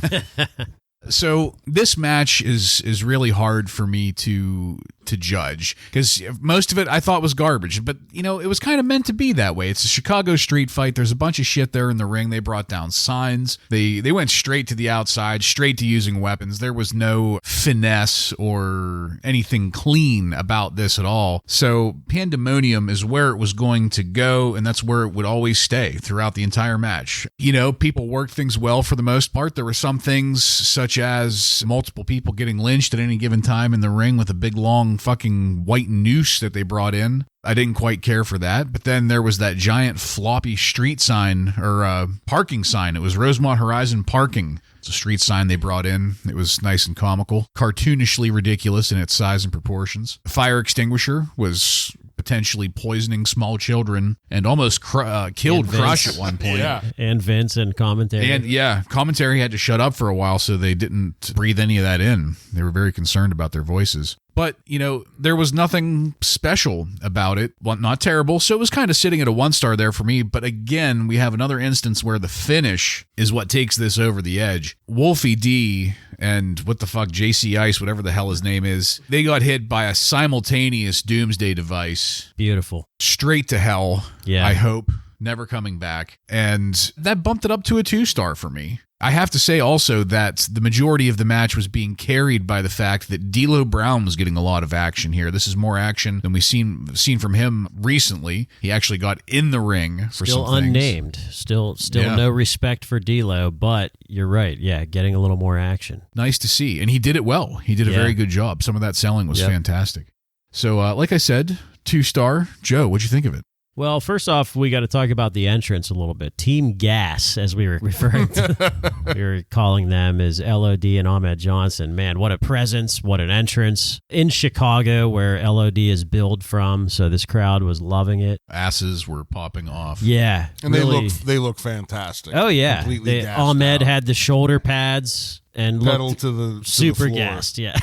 S2: So this match is really hard for me to judge because most of it I thought was garbage, but you know, it was kind of meant to be that way. It's a Chicago street fight. There's a bunch of shit there in the ring. They brought down signs. They went straight to the outside, straight to using weapons. There was no finesse or anything clean about this at all. So pandemonium is where it was going to go, and that's where it would always stay throughout the entire match. You know, people worked things well for the most part. There were some things such as multiple people getting lynched at any given time in the ring with a big long fucking white noose that they brought in. I didn't quite care for that. But then there was that giant floppy street sign or parking sign. It was Rosemont Horizon Parking. It's a street sign they brought in. It was nice and comical, cartoonishly ridiculous in its size and proportions. The fire extinguisher was potentially poisoning small children and almost killed Crush at one point.
S3: Yeah.
S4: And Vince and commentary.
S2: And yeah, commentary had to shut up for a while so they didn't breathe any of that in. They were very concerned about their voices. But, you know, there was nothing special about it. Well, not terrible. So it was kind of sitting at a 1-star there for me. But again, we have another instance where the finish is what takes this over the edge. Wolfie D and what the fuck, JC Ice, whatever the hell his name is, they got hit by a simultaneous doomsday device.
S4: Beautiful.
S2: Straight to hell,
S4: Yeah.
S2: I hope. Never coming back. And that bumped it up to a 2-star for me. I have to say also that the majority of the match was being carried by the fact that D'Lo Brown was getting a lot of action here. This is more action than we've seen from him recently. He actually got in the ring for
S4: Still
S2: some things.
S4: unnamed. Still
S2: Yeah.
S4: no respect for D'Lo, but you're right. Yeah, getting a little more action.
S2: Nice to see. And he did it well. He did a very good job. Some of that selling was fantastic. So, like I said, 2-star. Joe, what'd you think of it?
S4: Well, first off, we got to talk about the entrance a little bit. Team Gas, as we were referring to, we were calling them, is LOD and Ahmed Johnson. Man, what a presence, what an entrance. In Chicago, where LOD is billed from, so this crowd was loving it.
S2: Asses were popping off.
S4: Yeah.
S3: And
S4: really.
S3: they look fantastic.
S4: Oh, yeah.
S3: Completely gassed
S4: Ahmed
S3: out.
S4: had the shoulder pads and
S3: pedal
S4: looked
S3: to the
S4: super
S3: floor.
S4: gassed, yeah.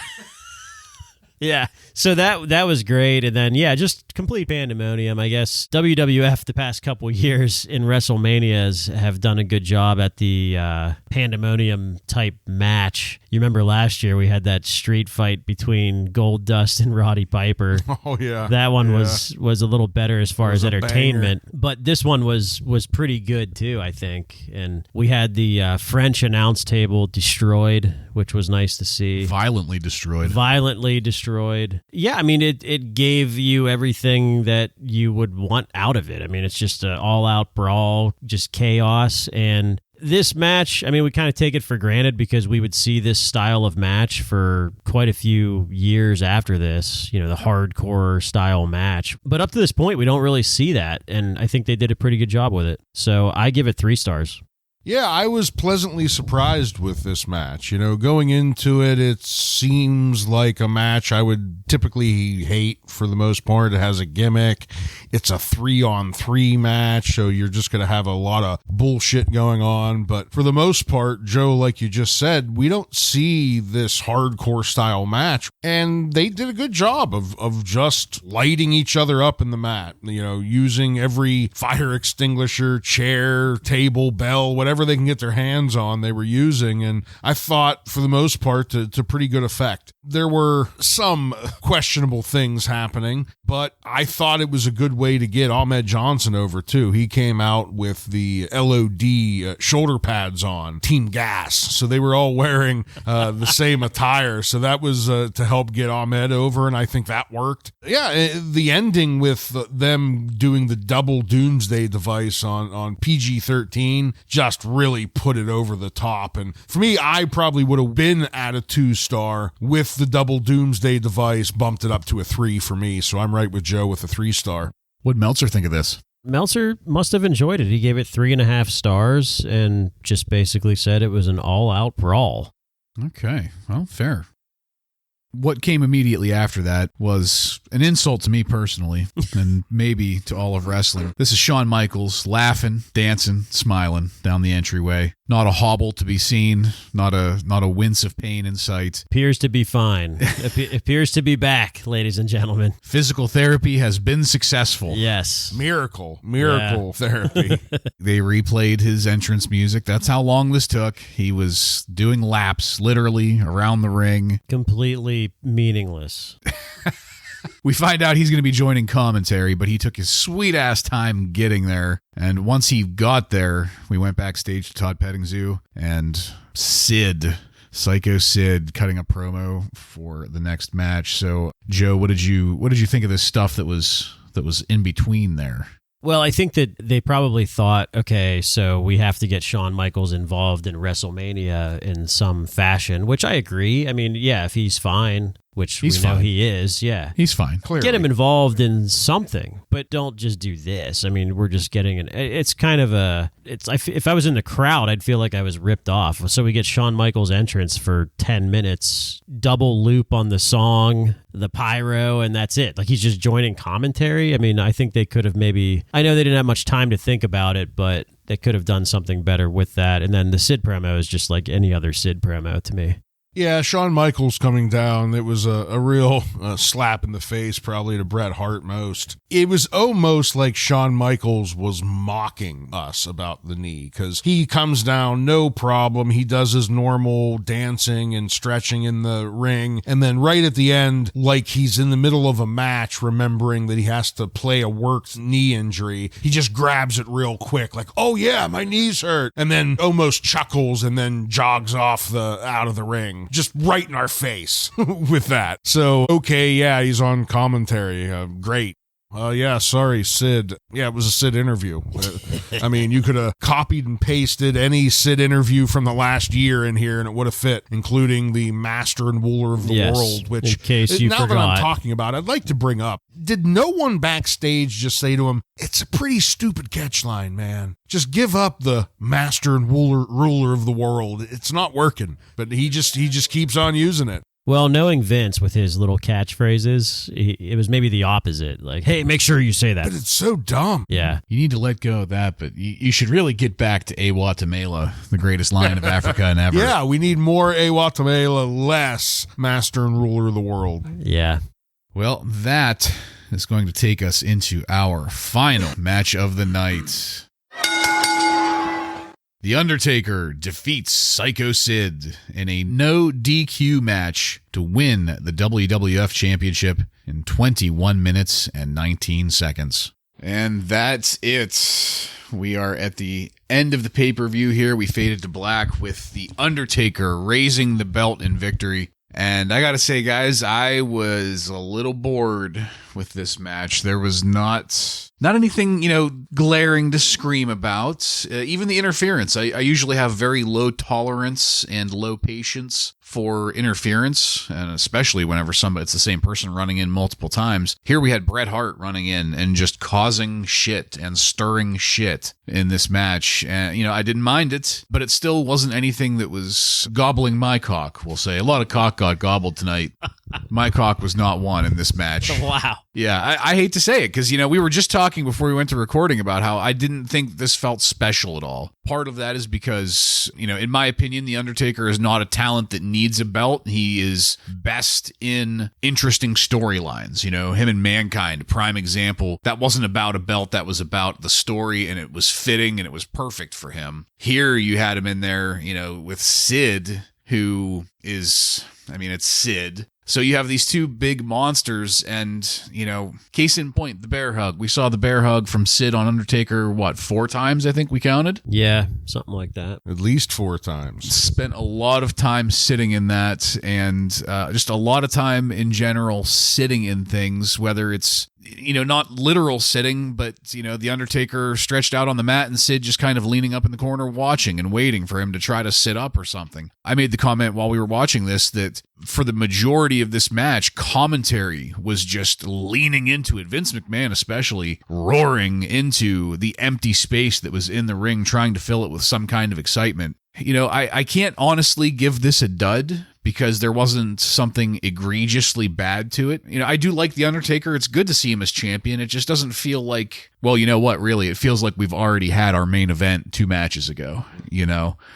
S4: Yeah, so that was great. And then, yeah, just complete pandemonium. I guess WWF the past couple years in WrestleManias have done a good job at the pandemonium type match. You remember last year we had that street fight between Goldust and Roddy Piper.
S3: Oh, yeah.
S4: That one was a little better as far as
S3: a
S4: entertainment, but this one was pretty good too, I think. And we had the French announce table destroyed, which was nice to see.
S2: Violently destroyed.
S4: Yeah, I mean, it gave you everything that you would want out of it. I mean, it's just an all-out brawl, just chaos. And this match, I mean, we kind of take it for granted because we would see this style of match for quite a few years after this, you know, the hardcore style match. But up to this point, we don't really see that. And I think they did a pretty good job with it. So I give it 3 stars.
S3: Yeah, I was pleasantly surprised with this match. You know, going into it, it seems like a match I would typically hate for the most part. It has a gimmick. It's a 3-on-3 match, so you're just going to have a lot of bullshit going on. But for the most part, Joe, like you just said, we don't see this hardcore style match. And they did a good job of just lighting each other up in the mat, you know, using every fire extinguisher, chair, table, bell, whatever they can get their hands on, they were using. And I thought, for the most part, to pretty good effect. There were some questionable things happening, but I thought it was a good way to get Ahmed Johnson over, too. He came out with the LOD shoulder pads on, Team Gas. So they were all wearing the same attire. So that was to help get Ahmed over, and I think that worked. Yeah, the ending with them doing the double doomsday device on PG-13 just really put it over the top. And for me, I probably would have been at a 2-star. With the double doomsday device, bumped it up to a 3 for me. So I'm right with Joe with a 3-star.
S2: What'd Meltzer think of this?
S4: Meltzer must have enjoyed it. He gave it 3.5 stars and just basically said it was an all-out brawl.
S2: Okay, well, fair. What came immediately after that was an insult to me personally, and maybe to all of wrestling. This is Shawn Michaels laughing, dancing, smiling down the entryway. Not a hobble to be seen, not a wince of pain in sight.
S4: Appears to be fine. Appears to be back, ladies and gentlemen.
S2: Physical therapy has been successful.
S4: Yes.
S3: Miracle therapy.
S2: They replayed his entrance music. That's how long this took. He was doing laps, literally, around the ring.
S4: Completely meaningless.
S2: We find out he's going to be joining commentary, but he took his sweet-ass time getting there. And once he got there, we went backstage to Todd Petting Zoo, and Psycho Sid, cutting a promo for the next match. So, Joe, what did you think of this stuff that was in between there?
S4: Well, I think that they probably thought, okay, so we have to get Shawn Michaels involved in WrestleMania in some fashion, which I agree. I mean, yeah, if he's fine, which we know he is, yeah.
S2: He's fine, clearly.
S4: Get him involved in something, but don't just do this. I mean, we're just getting it's kind of if I was in the crowd, I'd feel like I was ripped off. So we get Shawn Michaels' entrance for 10 minutes, double loop on the song, the pyro, and that's it. Like, he's just joining commentary. I mean, I think they could have I know they didn't have much time to think about it, but they could have done something better with that. And then the Sid promo is just like any other Sid promo to me.
S3: Yeah, Shawn Michaels coming down, it was a real slap in the face, probably to Bret Hart most. It was almost like Shawn Michaels was mocking us about the knee, because he comes down, no problem. He does his normal dancing and stretching in the ring, and then right at the end, like he's in the middle of a match, remembering that he has to play a worked knee injury, he just grabs it real quick, like, oh yeah, my knees hurt, and then almost chuckles and then jogs off out of the ring. Just right in our face with that. So, okay, yeah, he's on commentary. Great. Yeah, sorry, Sid. Yeah, it was a Sid interview. I mean, you could have copied and pasted any Sid interview from the last year in here and it would have fit, including the master and ruler of the world, which,
S4: in case you
S3: now
S4: forgot.
S3: that I'm talking about, I'd like to bring up, did no one backstage just say to him, it's a pretty stupid catchline, man. Just give up the master and ruler of the world. It's not working. But he just keeps on using it.
S4: Well, knowing Vince with his little catchphrases, it was maybe the opposite. Like, hey, make sure you say that.
S3: But it's so dumb.
S4: Yeah.
S2: You need to let go of that, but you should really get back to Awatamela, the greatest lion of Africa and ever.
S3: Yeah, we need more Awatamela, less master and ruler of the world.
S4: Yeah.
S2: Well, that is going to take us into our final match of the night. The Undertaker defeats Psycho Sid in a no DQ match to win the WWF Championship in 21 minutes and 19 seconds. And that's it. We are at the end of the pay-per-view here. We faded to black with The Undertaker raising the belt in victory. And I gotta say, guys, I was a little bored with this match. There was not anything, glaring to scream about. Even the interference. I usually have very low tolerance and low patience for interference, and especially whenever it's the same person running in multiple times. Here we had Bret Hart running in and just causing shit and stirring shit in this match. And, I didn't mind it, but it still wasn't anything that was gobbling my cock, we'll say. A lot of cock got gobbled tonight. My cock was not one in this match.
S4: Wow.
S2: Yeah, I hate to say it because, we were just talking before we went to recording about how I didn't think this felt special at all. Part of that is because, in my opinion, The Undertaker is not a talent that needs a belt. He is best in interesting storylines. Him and Mankind, prime example. That wasn't about a belt. That was about the story, and it was fitting, and it was perfect for him. Here you had him in there, with Sid, who is, it's Sid. So you have these two big monsters and, case in point, the bear hug. We saw the bear hug from Sid on Undertaker, 4 times, I think we counted?
S4: Yeah, something like that.
S3: At least 4 times.
S2: Spent a lot of time sitting in that and just a lot of time in general sitting in things, whether it's, not literal sitting, but, the Undertaker stretched out on the mat and Sid just kind of leaning up in the corner watching and waiting for him to try to sit up or something. I made the comment while we were watching this that for the majority of this match, commentary was just leaning into it. Vince McMahon especially roaring into the empty space that was in the ring, trying to fill it with some kind of excitement. I can't honestly give this a dud because there wasn't something egregiously bad to it. I do like The Undertaker. It's good to see him as champion. It just doesn't feel like, well, you know what, really? It feels like we've already had our main event 2 matches ago,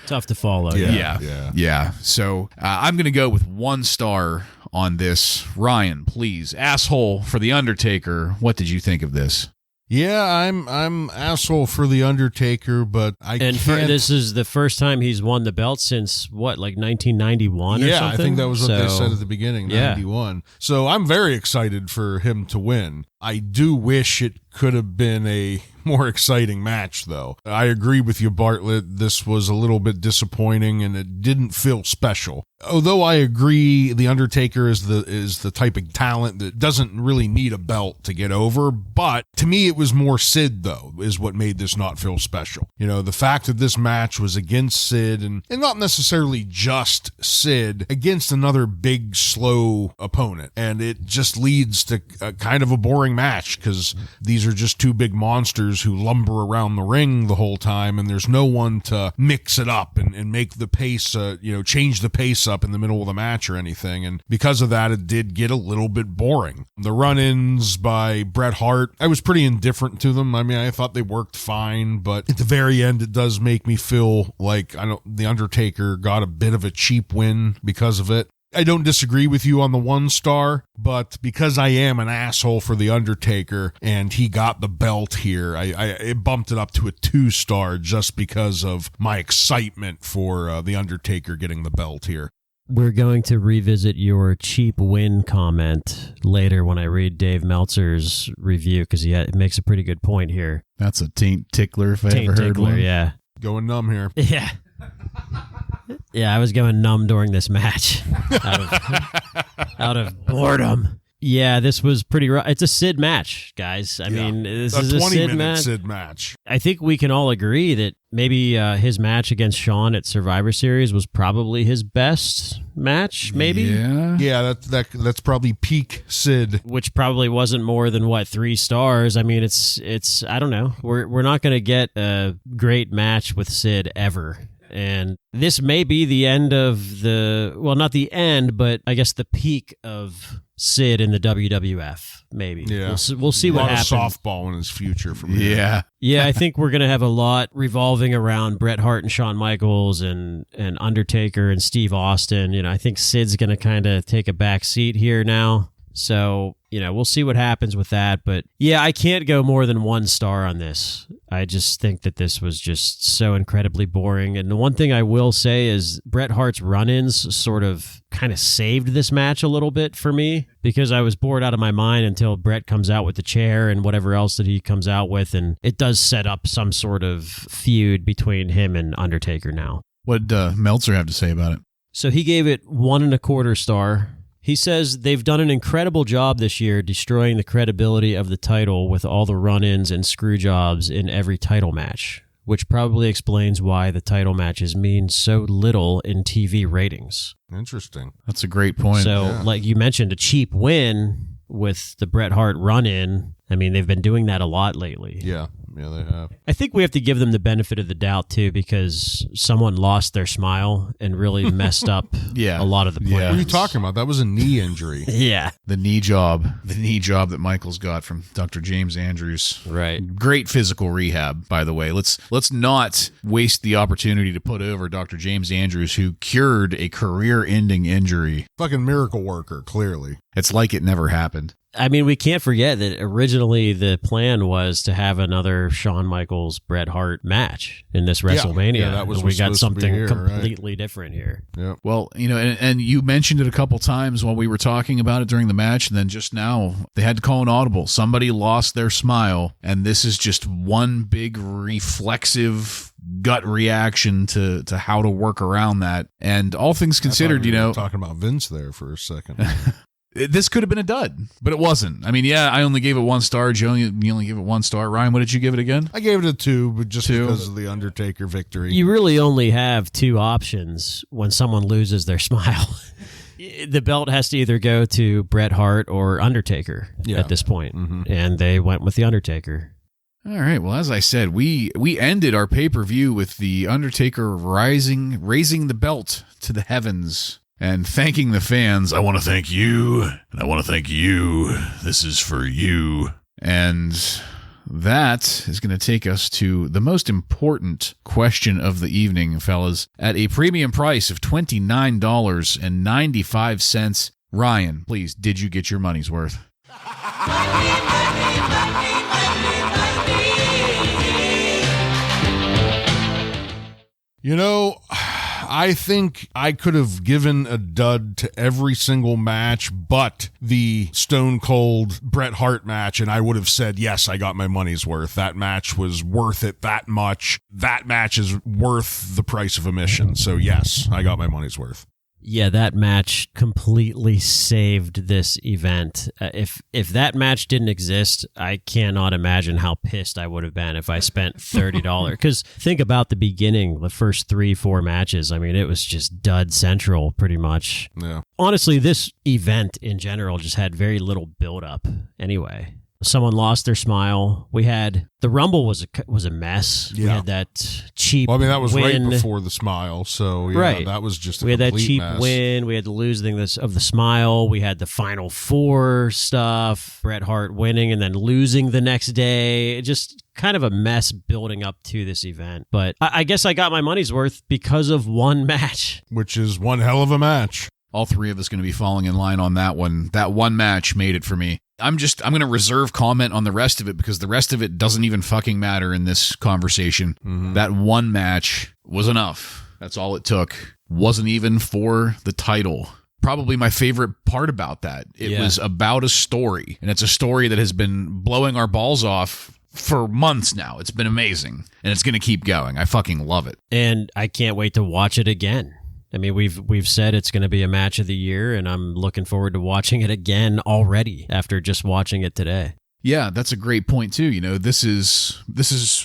S4: Tough to follow.
S2: Yeah. So I'm going to go with 1 star on this. Ryan, please, asshole for The Undertaker. What did you think of this?
S3: Yeah, I'm asshole for The Undertaker, but
S4: this is the first time he's won the belt since, what, like 1991 or something?
S3: Yeah, I think that was what they said at the beginning, 91. So I'm very excited for him to win. I do wish it could have been a more exciting match, though. I agree with you, Bartlett. This was a little bit disappointing, and it didn't feel special. Although I agree The Undertaker is the type of talent that doesn't really need a belt to get over, but to me it was more Sid, though, is what made this not feel special. The fact that this match was against Sid, and not necessarily just Sid, against another big, slow opponent, and it just leads to a kind of a boring match, because these are just 2 big monsters who lumber around the ring the whole time, and there's no one to mix it up and make the pace, change the pace up in the middle of the match or anything. And because of that, it did get a little bit boring. The run-ins by Bret Hart, I was pretty indifferent to them. I mean, I thought they worked fine, but at the very end, it does make me feel like The Undertaker got a bit of a cheap win because of it. I don't disagree with you on the 1 star, but because I am an asshole for The Undertaker and he got the belt here, I bumped it up to a 2 star just because of my excitement for The Undertaker getting the belt here.
S4: We're going to revisit your cheap win comment later when I read Dave Meltzer's review, because it makes a pretty good point here.
S2: That's a taint tickler if I ever heard one.
S4: Yeah.
S3: Going numb here.
S4: Yeah. Yeah, I was going numb during this match out of boredom. Yeah, this was pretty rough. It's a Sid match, guys. I mean, this is a
S3: 20-minute Sid match.
S4: I think we can all agree that maybe his match against Shawn at Survivor Series was probably his best match, maybe?
S3: Yeah, that's probably peak Sid.
S4: Which probably wasn't more than, 3 stars? I mean, it's I don't know. We're not going to get a great match with Sid ever. And this may be the end of not the end, but I guess the peak of Sid in the WWF, maybe.
S3: Yeah.
S4: We'll see what happens.
S3: A lot of softball in his future from here.
S2: Yeah.
S4: Yeah, I think we're going to have a lot revolving around Bret Hart and Shawn Michaels and Undertaker and Steve Austin. I think Sid's going to kind of take a back seat here now. So, we'll see what happens with that. But yeah, I can't go more than 1 star on this. I just think that this was just so incredibly boring. And the one thing I will say is Bret Hart's run-ins sort of kind of saved this match a little bit for me, because I was bored out of my mind until Bret comes out with the chair and whatever else that he comes out with. And it does set up some sort of feud between him and Undertaker now.
S2: What did Meltzer have to say about it?
S4: So he gave it 1.25 star. He says they've done an incredible job this year destroying the credibility of the title with all the run-ins and screw jobs in every title match, which probably explains why the title matches mean so little in TV ratings.
S3: Interesting.
S2: That's a great point.
S4: So, like you mentioned, a cheap win with the Bret Hart run-in. I mean, they've been doing that a lot lately.
S3: Yeah, they have.
S4: I think we have to give them the benefit of the doubt, too, because someone lost their smile and really messed up a lot of the plans.
S3: What are you talking about? That was a knee injury.
S4: Yeah.
S2: The knee job that Michaels got from Dr. James Andrews.
S4: Right.
S2: Great physical rehab, by the way. Let's not waste the opportunity to put over Dr. James Andrews, who cured a career-ending injury.
S3: Fucking miracle worker, clearly.
S2: It's like it never happened.
S4: I mean, we can't forget that originally the plan was to have another Shawn Michaels Bret Hart match in this WrestleMania.
S3: Yeah, that was
S4: we got something
S3: here,
S4: completely different here.
S3: Yeah.
S2: Well, and you mentioned it a couple times while we were talking about it during the match, and then just now they had to call an audible. Somebody lost their smile, and this is just one big reflexive gut reaction to how to work around that. And all things considered,
S3: talking about Vince there for a second.
S2: This could have been a dud, but it wasn't. I mean, I only gave it 1 star. Joe, you only gave it 1 star. Ryan, what did you give it again?
S3: I gave it a 2, but just because of the Undertaker victory.
S4: You really only have 2 options when someone loses their smile. The belt has to either go to Bret Hart or Undertaker at this point, and they went with the Undertaker.
S2: All right. Well, as I said, we ended our pay-per-view with the Undertaker raising the belt to the heavens and thanking the fans. I want to thank you, and I want to thank you. This is for you. And that is going to take us to the most important question of the evening, fellas. At a premium price of $29.95, Ryan, please, did you get your money's worth?
S3: You know, I think I could have given a dud to every single match but the Stone Cold Bret Hart match, and I would have said, yes, I got my money's worth. That match was worth it that much. That match is worth the price of admission. So, yes, I got my money's worth.
S4: Yeah, that match completely saved this event. If that match didn't exist, I cannot imagine how pissed I would have been if I spent $30. Because think about the beginning, the first 3-4 matches. I mean, it was just dud central pretty much.
S3: Yeah.
S4: Honestly, this event in general just had very little build-up anyway. Someone lost their smile. We had the Rumble was a mess.
S3: Yeah.
S4: We had that cheap
S3: Well, I mean, that was
S4: win.
S3: right before the smile, so yeah,
S4: Right.
S3: that was just a
S4: We had that
S3: complete
S4: cheap
S3: mess.
S4: win. We had the losing of the smile. We had the Final Four stuff. Bret Hart winning and then losing the next day. Just kind of a mess building up to this event. But I guess I got my money's worth because of one match.
S3: Which is one hell of a match.
S2: All three of us going to be falling in line on that one. That one match made it for me. I'm going to reserve comment on the rest of it because the rest of it doesn't even fucking matter in this conversation.
S3: Mm-hmm.
S2: That one match was enough. That's all it took. Wasn't even for the title. Probably my favorite part about that. It was about a story, and it's a story that has been blowing our balls off for months now. It's been amazing, and it's going to keep going. I fucking love it.
S4: And I can't wait to watch it again. I mean, we've said it's going to be a match of the year, and I'm looking forward to watching it again already after just watching it today.
S2: Yeah, that's a great point too. You know, this is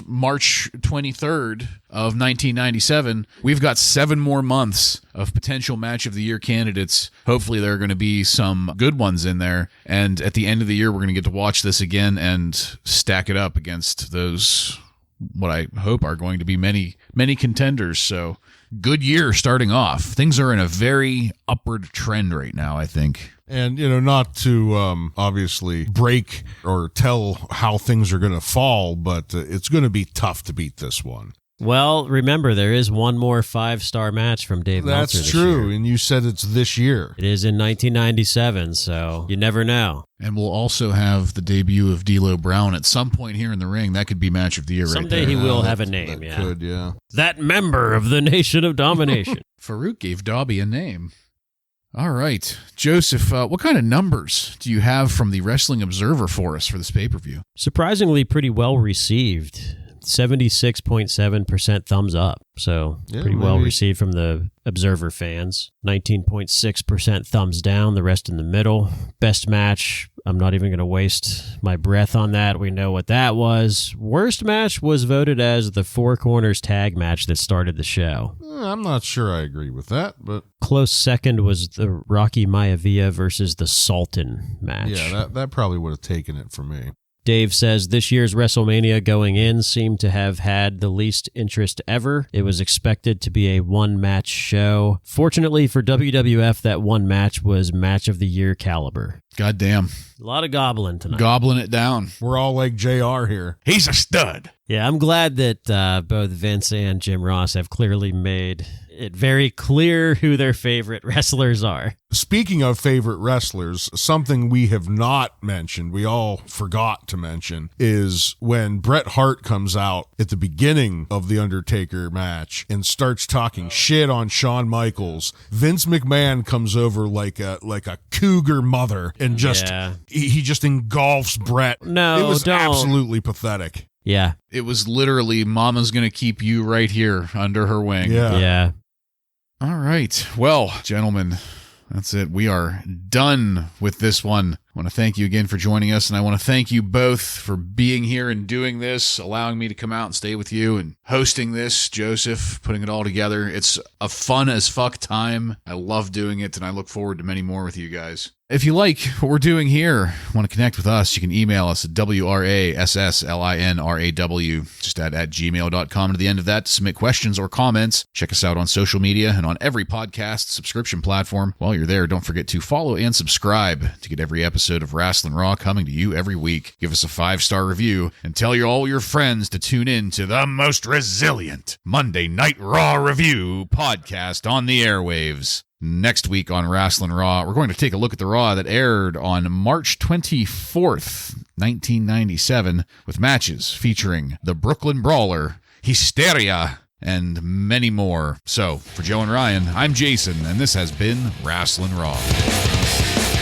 S2: March 23rd of 1997. We've got 7 more months of potential match of the year candidates. Hopefully there are going to be some good ones in there. And at the end of the year, we're going to get to watch this again and stack it up against those, what I hope are going to be many, many contenders. So good year starting off. Things are in a very upward trend right now, I think.
S3: And, you know, not to obviously break or tell how things are going to fall, but it's going to be tough to beat this one.
S4: Well, remember, there is one more 5-star match from Dave Meltzer
S3: That's
S4: this
S3: true,
S4: year.
S3: and you said it's this year.
S4: It is in 1997, so you never know.
S2: And we'll also have the debut of D'Lo Brown at some point here in the ring. That could be match of the year
S4: Someday
S2: right there.
S4: he will have a name,
S3: That
S4: yeah.
S3: could, yeah.
S4: That member of the Nation of Domination.
S2: Farouk gave Dobby a name. All right. Joseph, what kind of numbers do you have from the Wrestling Observer for us for this pay-per-view?
S4: Surprisingly pretty well received. 76.7% thumbs up. So
S3: Yeah,
S4: pretty well
S3: maybe.
S4: received from the Observer fans. 19.6% thumbs down, the rest in the middle. Best match, I'm not even going to waste my breath on that. We know what that was. Worst match was voted as the Four Corners tag match that started the show.
S3: I'm not sure I agree with that, but
S4: Close second was the Rocky Maivia versus the Sultan match.
S3: yeah, that probably would have taken it for me.
S4: Dave says this year's WrestleMania going in seemed to have had the least interest ever. It was expected to be a one-match show. Fortunately for WWF, that one match was match of the year caliber.
S2: God damn.
S4: A lot of gobbling tonight.
S2: Gobbling it down.
S3: We're all like JR here.
S2: He's a stud.
S4: Yeah, I'm glad that both Vince and Jim Ross have clearly made it very clear who their favorite wrestlers are.
S3: Speaking of favorite wrestlers, something we have not mentioned, we all forgot to mention, is when Bret Hart comes out at the beginning of the Undertaker match and starts talking shit on Shawn Michaels. Vince McMahon comes over like a cougar mother and just he just engulfs Bret.
S4: No,
S3: it was
S4: don't.
S3: absolutely pathetic.
S4: Yeah.
S2: It was literally Mama's going to keep you right here under her wing.
S4: Yeah.
S2: All right. Well, gentlemen, that's it. We are done with this one. I want to thank you again for joining us, and I want to thank you both for being here and doing this, allowing me to come out and stay with you and hosting this, Joseph, putting it all together. It's a fun as fuck time. I love doing it, and I look forward to many more with you guys. If you like what we're doing here, want to connect with us, you can email us at WRASSLINRAW, just at gmail.com. To the end of that, to submit questions or comments. Check us out on social media and on every podcast subscription platform. While you're there, don't forget to follow and subscribe to get every episode of Wrasslin Raw coming to you every week. Give us a 5-star review and tell all your friends to tune in to the most resilient Monday Night Raw review podcast on the airwaves. Next week on Wrasslin Raw, we're going to take a look at the Raw that aired on March 24th, 1997, with matches featuring the Brooklyn Brawler, Hysteria, and many more. So, for Joe and Ryan, I'm Jason, and this has been Wrasslin Raw.